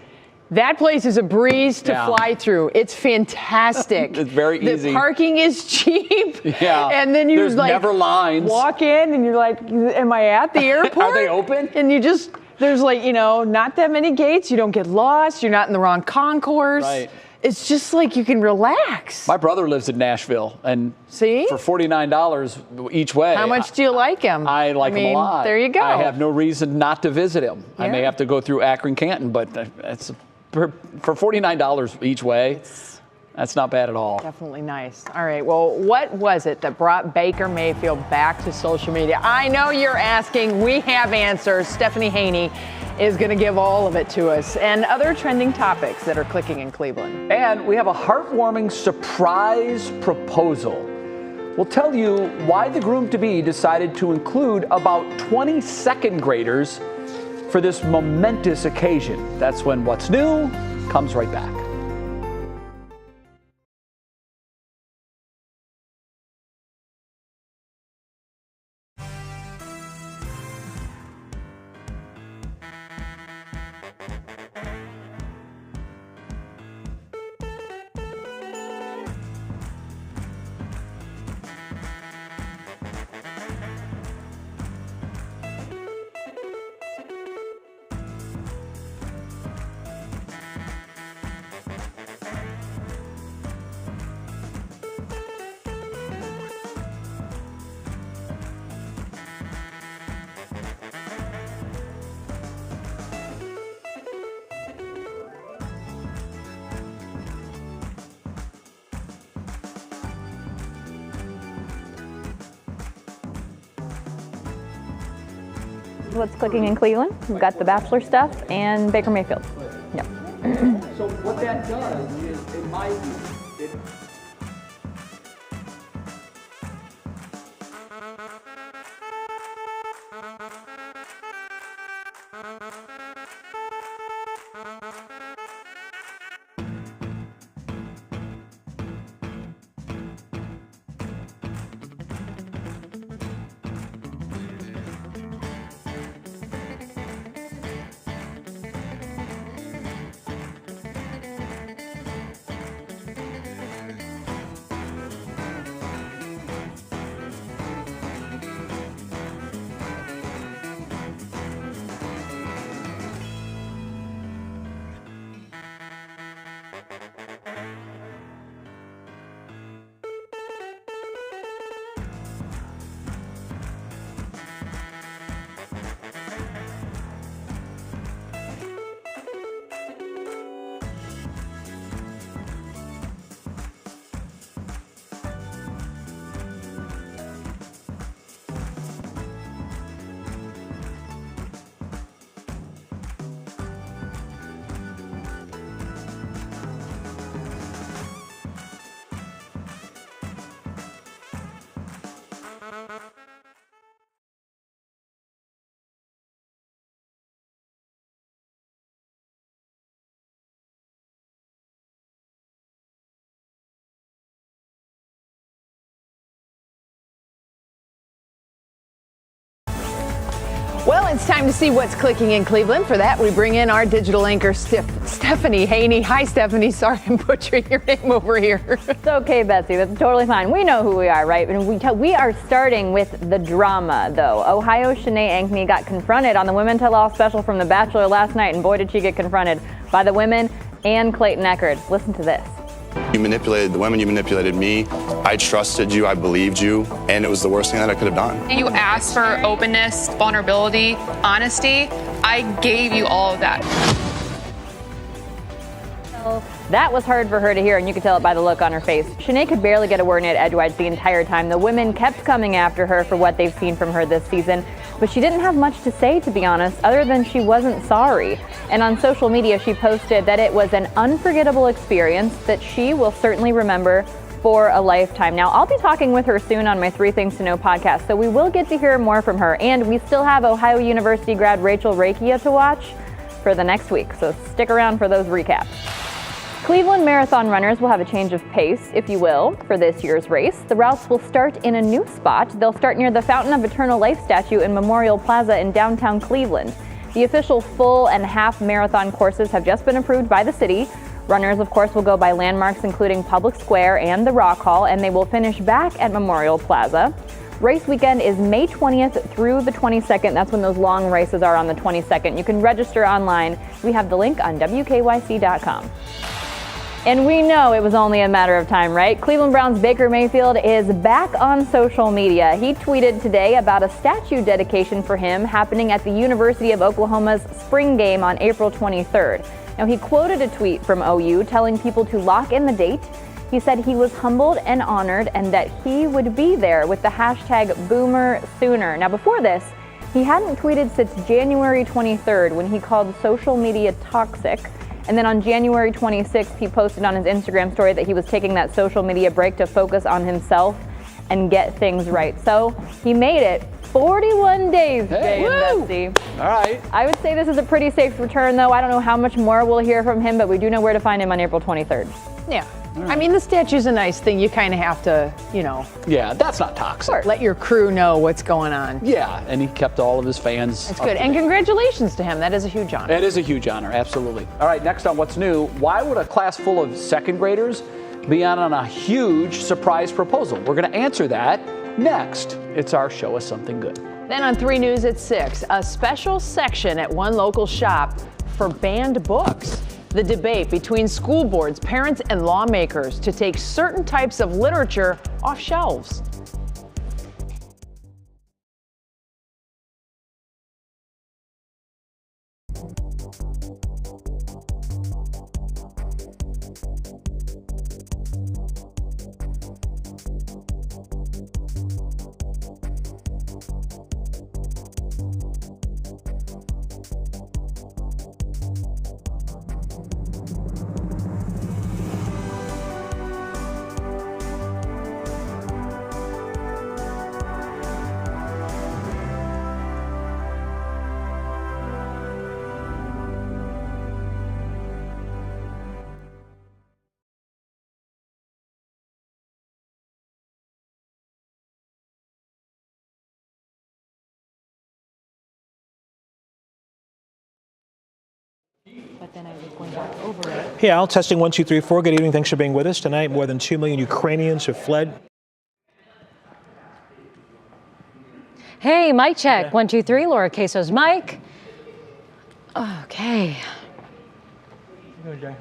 that place is a breeze to fly through. It's fantastic. It's very easy. The parking is cheap. Yeah. And then you There's never lines. Walk in and you're like, am I at the airport? Are they open? And you just, there's not that many gates. You don't get lost. You're not in the wrong concourse. Right. It's just like you can relax. My brother lives in Nashville, and for $49 each way. How much do you like him? I like him a lot. There you go. I have no reason not to visit him. Yeah. I may have to go through Akron, Canton, but it's for $49 each way. That's not bad at all. Definitely nice. All right. Well, what was it that brought Baker Mayfield back to social media? I know you're asking. We have answers. Stephanie Haney is going to give all of it to us and other trending topics that are clicking in Cleveland. And we have a heartwarming surprise proposal. We'll tell you why the groom-to-be decided to include about 20 second graders for this momentous occasion. That's when What's New comes right back. what's clicking in Cleveland. We've got the Bachelor stuff and Baker Mayfield. Yep. So what that does is, in my view, it Well, it's time to see what's clicking in Cleveland. For that, we bring in our digital anchor, Stephanie Haney. Hi, Stephanie. Sorry I'm butchering your name over here. It's okay, Betsy. That's totally fine. We know who we are, right? And we are starting with the drama, though. Ohio Shanae Ankney got confronted on the Women Tell All special from The Bachelor last night, and boy, did she get confronted by the women and Clayton Echard. Listen to this. You manipulated the women, you manipulated me. I trusted you, I believed you, and it was the worst thing that I could have done. You asked for openness, vulnerability, honesty. I gave you all of that. That was hard for her to hear, and you could tell it by the look on her face. Shanae could barely get a word in edgewise the entire time. The women kept coming after her for what they've seen from her this season, but she didn't have much to say, to be honest, other than she wasn't sorry. And on social media, she posted that it was an unforgettable experience that she will certainly remember for a lifetime. Now, I'll be talking with her soon on my 3 Things to Know podcast, so we will get to hear more from her. And we still have Ohio University grad Rachel Rakia to watch for the next week, so stick around for those recaps. Cleveland Marathon runners will have a change of pace, if you will, for this year's race. The routes will start in a new spot. They'll start near the Fountain of Eternal Life statue in Memorial Plaza in downtown Cleveland. The official full and half marathon courses have just been approved by the city. Runners, of course, will go by landmarks including Public Square and the Rock Hall, and they will finish back at Memorial Plaza. Race weekend is May 20th through the 22nd. That's when those long races are on the 22nd. You can register online. We have the link on WKYC.com. And we know it was only a matter of time, right? Cleveland Browns Baker Mayfield is back on social media. He tweeted today about a statue dedication for him happening at the University of Oklahoma's spring game on April 23rd. Now, he quoted a tweet from OU telling people to lock in the date. He said he was humbled and honored and that he would be there with the hashtag #BoomerSooner. Now, before this, he hadn't tweeted since January 23rd when he called social media toxic. And then on January 26th, he posted on his Instagram story that he was taking that social media break to focus on himself and get things right. So he made it 41 days, Jay and Betsy. All right. I would say this is a pretty safe return, though. I don't know how much more we'll hear from him, but we do know where to find him on April 23rd. Yeah. I mean, the statue's a nice thing. You kind of have to, Yeah, that's not toxic. let your crew know what's going on. Yeah, and he kept all of his fans. That's good. And congratulations to him. That is a huge honor. It is a huge honor, absolutely. All right, next on What's New, why would a class full of second graders be on a huge surprise proposal? We're going to answer that next. It's our Show Us Something Good. Then on 3 News at 6, a special section at one local shop for banned books. The debate between school boards, parents, and lawmakers to take certain types of literature off shelves. But then I was going back over it. Hey, Al, testing 1, 2, 3, 4. Good evening. Thanks for being with us tonight. More than 2 million Ukrainians have fled. Hey, mic check. 1, 2, 3. Laura Queso's mic. Okay. How you doing, Jay?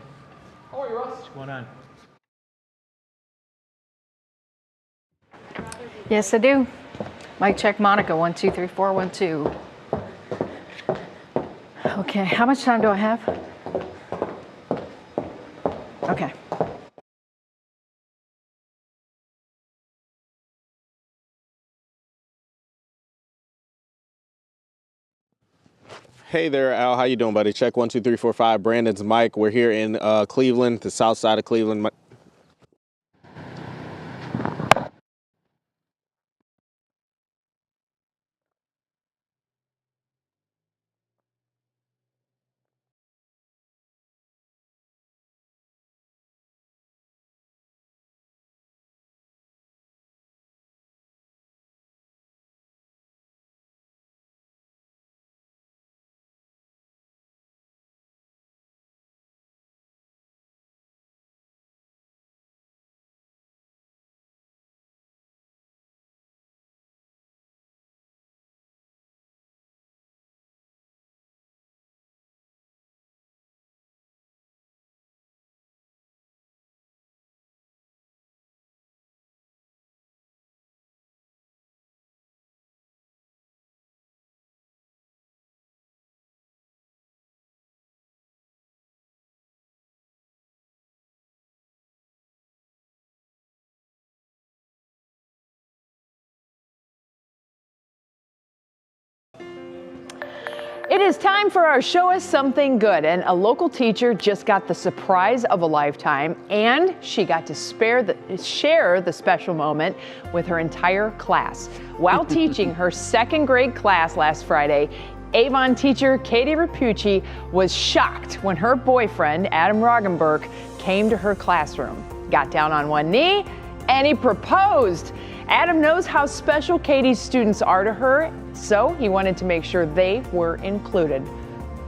How are you, Russ? What's going on? Yes, I do. Mic check, Monica. 1, 2, 3, 4, 1, 2. Okay, how much time do I have? Okay. Hey there, Al. How you doing, buddy? Check 1, 2, 3, 4, 5. Brandon's Mike. We're here in Cleveland, the south side of Cleveland. It is time for our Show Us Something Good, and a local teacher just got the surprise of a lifetime, and she got to share the special moment with her entire class. While teaching her second grade class last Friday, Avon teacher Katie Rapucci was shocked when her boyfriend, Adam Roggenberg, came to her classroom, got down on one knee, and he proposed. Adam knows how special Katie's students are to her, so he wanted to make sure they were included.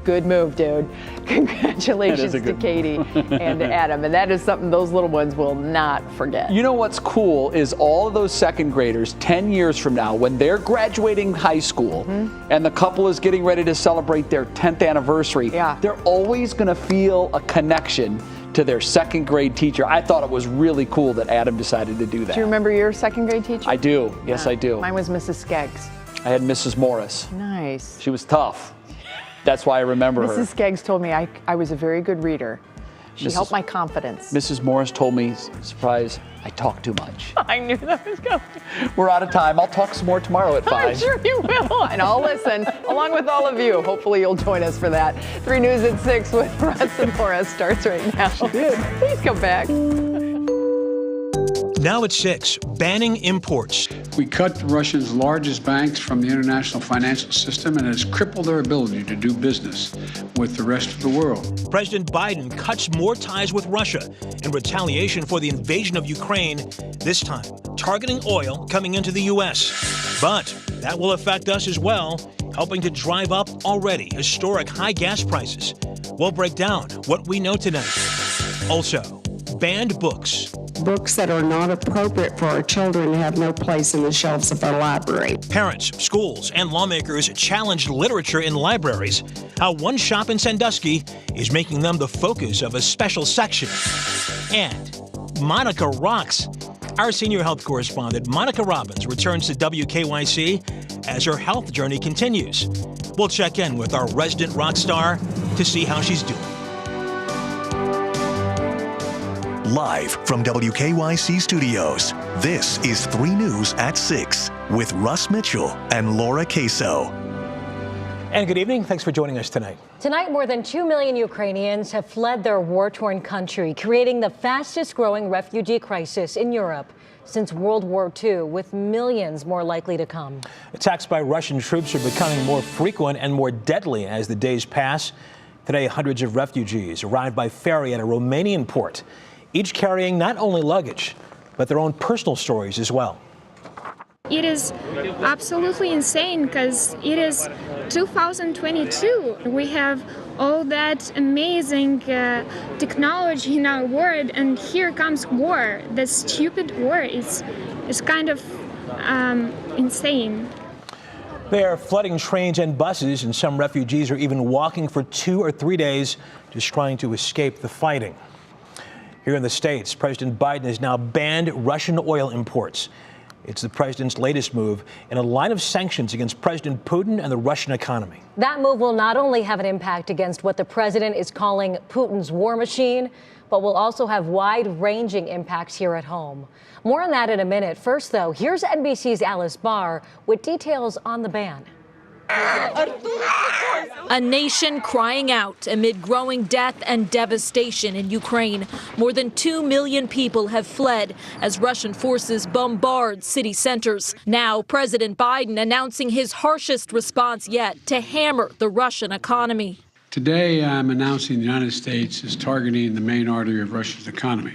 Good move, dude. Congratulations to Katie and to Adam. And that is something those little ones will not forget. You know what's cool is all of those second graders 10 years from now, when they're graduating high school and the couple is getting ready to celebrate their 10th anniversary, they're always going to feel a connection to their second grade teacher. I thought it was really cool that Adam decided to do that. Do you remember your second grade teacher? I do. Yes, I do. Mine was Mrs. Skeggs. I had Mrs. Morris. Nice. She was tough. That's why I remember her. Mrs. Skeggs told me I was a very good reader. She helped my confidence. Mrs. Morris told me, surprise, I talk too much. I knew that was coming. We're out of time. I'll talk some more tomorrow at 5. I'm sure you will. And I'll listen along with all of you. Hopefully you'll join us for that. 3 News at 6 with Russ and Laura starts right now. She did. Please come back. Now at 6, banning imports. We cut the Russians' largest banks from the international financial system, and it has crippled their ability to do business with the rest of the world. President Biden cuts more ties with Russia in retaliation for the invasion of Ukraine, this time targeting oil coming into the U.S. But that will affect us as well, helping to drive up already historic high gas prices. We'll break down what we know tonight. Also, banned books. Books that are not appropriate for our children have no place in the shelves of our library. Parents, schools, and lawmakers challenged literature in libraries. How one shop in Sandusky is making them the focus of a special section. And Monica rocks. Our senior health correspondent, Monica Robbins, returns to WKYC as her health journey continues. We'll check in with our resident rock star to see how she's doing. Live from WKYC Studios, this is 3 News at 6 with Russ Mitchell and Laura Queso. And good evening. Thanks for joining us tonight. Tonight, more than 2 million Ukrainians have fled their war-torn country, creating the fastest-growing refugee crisis in Europe since World War II, with millions more likely to come. Attacks by Russian troops are becoming more frequent and more deadly as the days pass. Today, hundreds of refugees arrived by ferry at a Romanian port, each carrying not only luggage, but their own personal stories as well. it is absolutely insane because it is 2022. We have all that amazing technology in our world, and here comes war. The stupid war is kind of insane. They are flooding trains and buses, and some refugees are even walking for 2 or 3 days just trying to escape the fighting. Here in the States, President Biden has now banned Russian oil imports. It's the president's latest move in a line of sanctions against President Putin and the Russian economy. That move will not only have an impact against what the president is calling Putin's war machine, but will also have wide-ranging impacts here at home. More on that in a minute. First, though, here's NBC's Alice Barr with details on the ban. A nation crying out amid growing death and devastation in Ukraine. More than 2 million people have fled as Russian forces bombard city centers. Now, President Biden announcing his harshest response yet to hammer the Russian economy. Today, I'm announcing the United States is targeting the main artery of Russia's economy.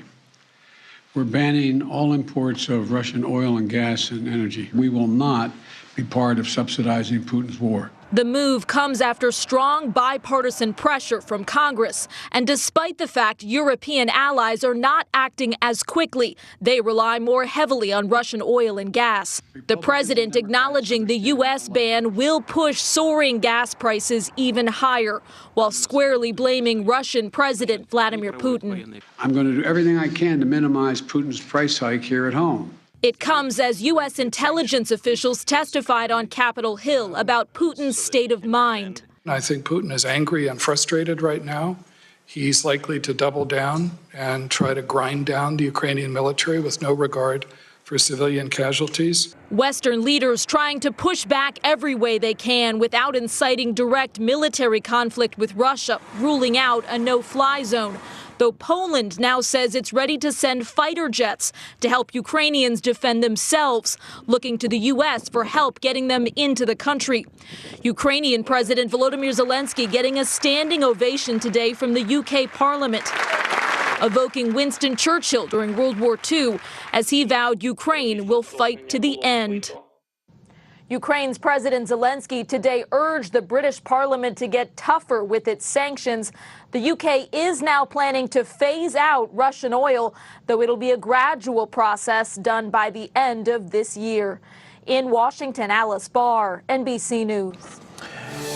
We're banning all imports of Russian oil and gas and energy. We will not be part of subsidizing Putin's war. The move comes after strong bipartisan pressure from Congress. And despite the fact European allies are not acting as quickly, they rely more heavily on Russian oil and gas. The president acknowledging the U.S. ban will push soaring gas prices even higher, while squarely blaming Russian President Vladimir Putin. I'm going to do everything I can to minimize Putin's price hike here at home. It comes as U.S. intelligence officials testified on Capitol Hill about Putin's state of mind. I think Putin is angry and frustrated right now. He's likely to double down and try to grind down the Ukrainian military with no regard for civilian casualties. Western leaders trying to push back every way they can without inciting direct military conflict with Russia, ruling out a no-fly zone. Though Poland now says it's ready to send fighter jets to help Ukrainians defend themselves, looking to the U.S. for help getting them into the country. Ukrainian President Volodymyr Zelensky getting a standing ovation today from the UK Parliament, evoking Winston Churchill during World War II as he vowed Ukraine will fight to the end. Ukraine's President Zelensky today urged the British Parliament to get tougher with its sanctions. The UK is now planning to phase out Russian oil, though it'll be a gradual process done by the end of this year. In Washington, Alice Barr, NBC News.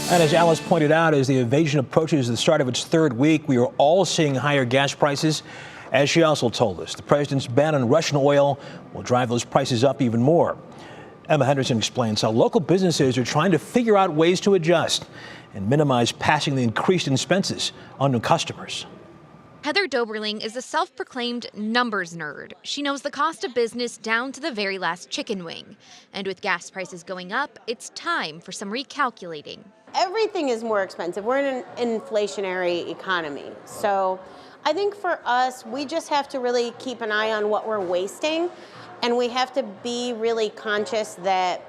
And as Alice pointed out, as the invasion approaches the start of its third week, we are all seeing higher gas prices. As she also told us, the president's ban on Russian oil will drive those prices up even more. Emma Henderson explains how local businesses are trying to figure out ways to adjust and minimize passing the increased expenses on new customers. Heather Doberling is a self-proclaimed numbers nerd. She knows the cost of business down to the very last chicken wing. And with gas prices going up, it's time for some recalculating. Everything is more expensive. We're in an inflationary economy. So I think for us, we just have to really keep an eye on what we're wasting. And we have to be really conscious that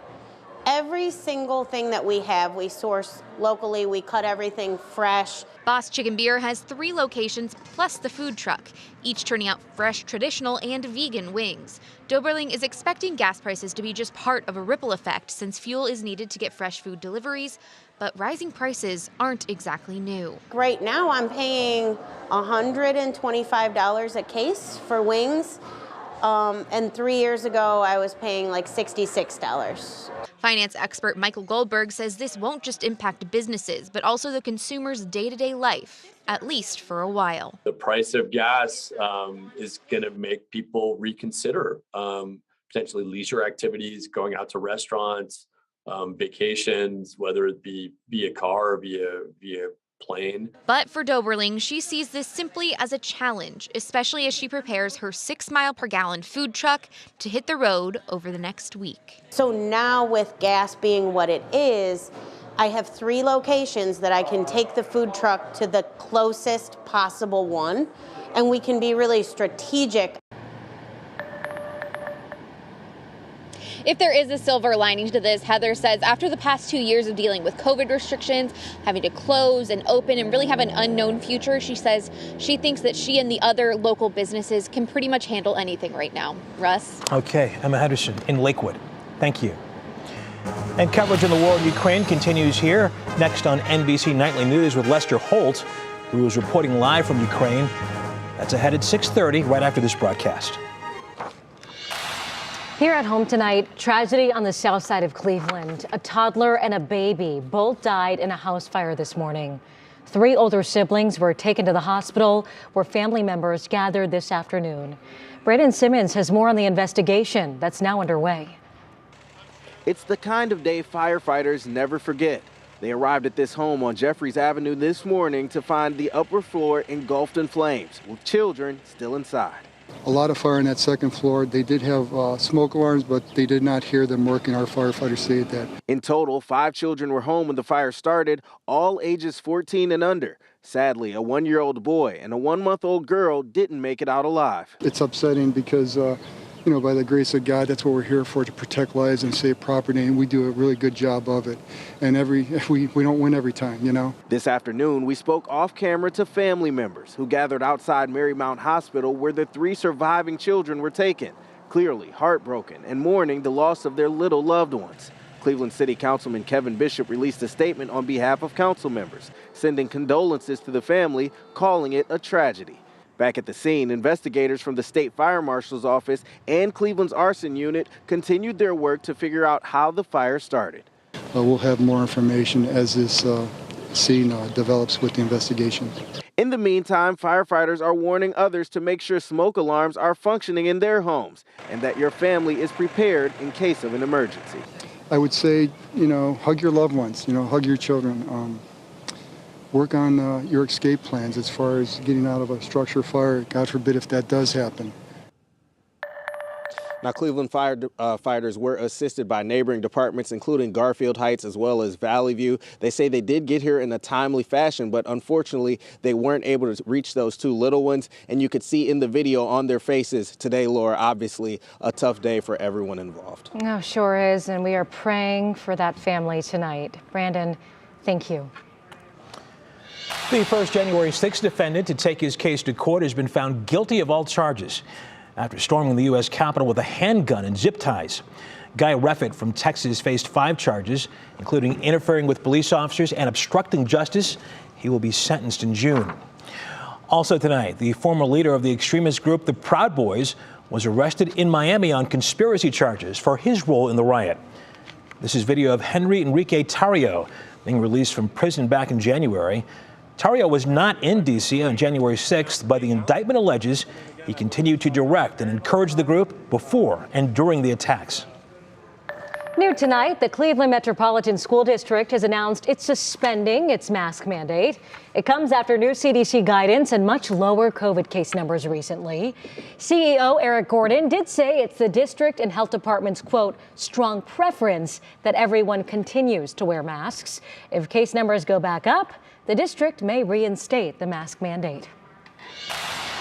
every single thing that we have, we source locally, we cut everything fresh. Boss Chicken Beer has 3 locations plus the food truck, each turning out fresh, traditional, and vegan wings. Doberling is expecting gas prices to be just part of a ripple effect since fuel is needed to get fresh food deliveries, but rising prices aren't exactly new. Right now I'm paying $125 a case for wings. And 3 years ago, I was paying like $66. Finance expert Michael Goldberg says this won't just impact businesses, but also the consumer's day-to-day life, at least for a while. The price of gas is going to make people reconsider potentially leisure activities, going out to restaurants, vacations, whether it be via car or via plane. But for Doberling, she sees this simply as a challenge, especially as she prepares her 6-mile-per-gallon food truck to hit the road over the next week. So now with gas being what it is, I have 3 locations that I can take the food truck to the closest possible one, and we can be really strategic. If there is a silver lining to this, Heather says after the past 2 years of dealing with COVID restrictions, having to close and open and really have an unknown future, she says she thinks that she and the other local businesses can pretty much handle anything right now. Russ? Okay, Emma Henderson in Lakewood. Thank you. And coverage of the war in Ukraine continues here. Next on NBC Nightly News with Lester Holt, who is reporting live from Ukraine. That's ahead at 6:30, right after this broadcast. Here at home tonight, tragedy on the south side of Cleveland. A toddler and a baby both died in a house fire this morning. 3 older siblings were taken to the hospital where family members gathered this afternoon. Brandon Simmons has more on the investigation that's now underway. It's the kind of day firefighters never forget. They arrived at this home on Jeffries Avenue this morning to find the upper floor engulfed in flames, with children still inside. A lot of fire on that second floor. They did have smoke alarms, but they did not hear them working. Our firefighters said that. In total, 5 children were home when the fire started, all ages 14 and under. Sadly, a 1-year-old boy and a 1-month-old girl didn't make it out alive. It's upsetting because, by the grace of God, that's what we're here for, to protect lives and save property, and we do a really good job of it. And we don't win every time, This afternoon, we spoke off camera to family members who gathered outside Marymount Hospital where the 3 surviving children were taken, clearly heartbroken and mourning the loss of their little loved ones. Cleveland City Councilman Kevin Bishop released a statement on behalf of council members, sending condolences to the family, calling it a tragedy. Back at the scene, investigators from the State Fire Marshal's office and Cleveland's arson unit continued their work to figure out how the fire started. We'll have more information as this scene develops with the investigation. In the meantime, firefighters are warning others to make sure smoke alarms are functioning in their homes and that your family is prepared in case of an emergency. I would say, hug your loved ones, hug your children. Work on your escape plans as far as getting out of a structure fire, God forbid if that does happen. Now, Cleveland firefighters were assisted by neighboring departments, including Garfield Heights as well as Valley View. They say they did get here in a timely fashion, but unfortunately, they weren't able to reach those 2 little ones. And you could see in the video on their faces today, Laura, obviously a tough day for everyone involved. Oh, sure is. And we are praying for that family tonight. Brandon, thank you. The first January 6th defendant to take his case to court has been found guilty of all charges after storming the U.S. Capitol with a handgun and zip ties. Guy Reffitt from Texas faced 5 charges, including interfering with police officers and obstructing justice. He will be sentenced in June. Also tonight, the former leader of the extremist group, the Proud Boys, was arrested in Miami on conspiracy charges for his role in the riot. This is video of Henry Enrique Tarrio being released from prison back in January. Tarrio was not in D.C. on January 6th, but the indictment alleges he continued to direct and encourage the group before and during the attacks. New tonight, the Cleveland Metropolitan School District has announced it's suspending its mask mandate. It comes after new CDC guidance and much lower COVID case numbers recently. CEO Eric Gordon did say it's the district and health department's, quote, strong preference that everyone continues to wear masks. If case numbers go back up, the district may reinstate the mask mandate.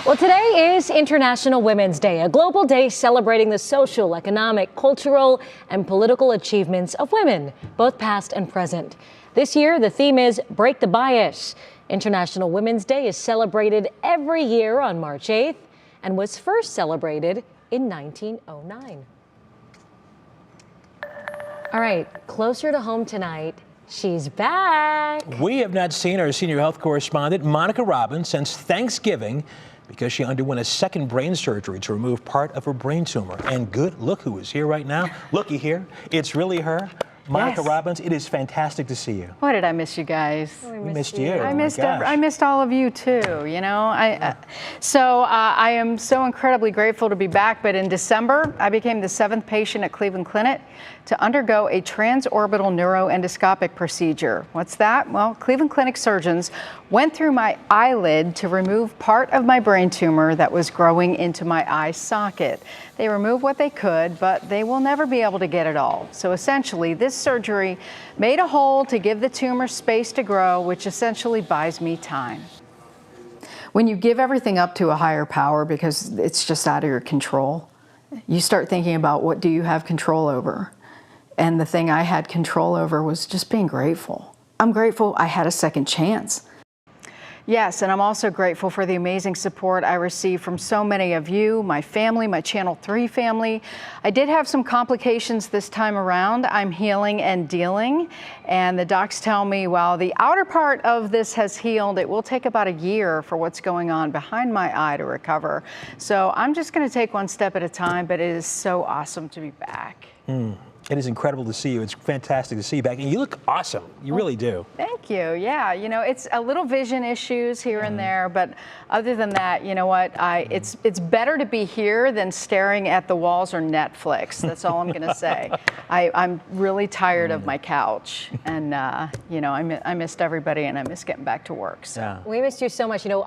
Well, today is International Women's Day, a global day celebrating the social, economic, cultural, and political achievements of women, both past and present. This year, the theme is Break the Bias. International Women's Day is celebrated every year on March 8th and was first celebrated in 1909. All right, closer to home tonight. She's back. We have not seen our senior health correspondent, Monica Robbins, since Thanksgiving because she underwent a second brain surgery to remove part of her brain tumor. And look who is here right now. Looky here. It's really her. Monica Robbins, it is fantastic to see you. Boy, did I miss you guys. We missed you. I missed all of you too, So I am so incredibly grateful to be back, but in December, I became the 7th patient at Cleveland Clinic to undergo a transorbital neuroendoscopic procedure. What's that? Well, Cleveland Clinic surgeons went through my eyelid to remove part of my brain tumor that was growing into my eye socket. They removed what they could, but they will never be able to get it all. So essentially, this surgery made a hole to give the tumor space to grow, which essentially buys me time. When you give everything up to a higher power because it's just out of your control, you start thinking about what do you have control over? And the thing I had control over was just being grateful. I'm grateful I had a second chance. Yes, and I'm also grateful for the amazing support I received from so many of you, my family, my Channel 3 family. I did have some complications this time around. I'm healing and dealing, and the docs tell me while the outer part of this has healed, it will take about a year for what's going on behind my eye to recover. So I'm just going to take one step at a time, but it is so awesome to be back. It is incredible to see you. It's fantastic to see you back. And you look awesome. You really do. Thank you. Yeah, you know, it's a little vision issues here and there, but other than that, you know what? It's better to be here than staring at the walls or Netflix. That's all I'm going to say. I'm really tired of my couch, and you know, I missed everybody, and I miss getting back to work. So. We missed you so much. You know,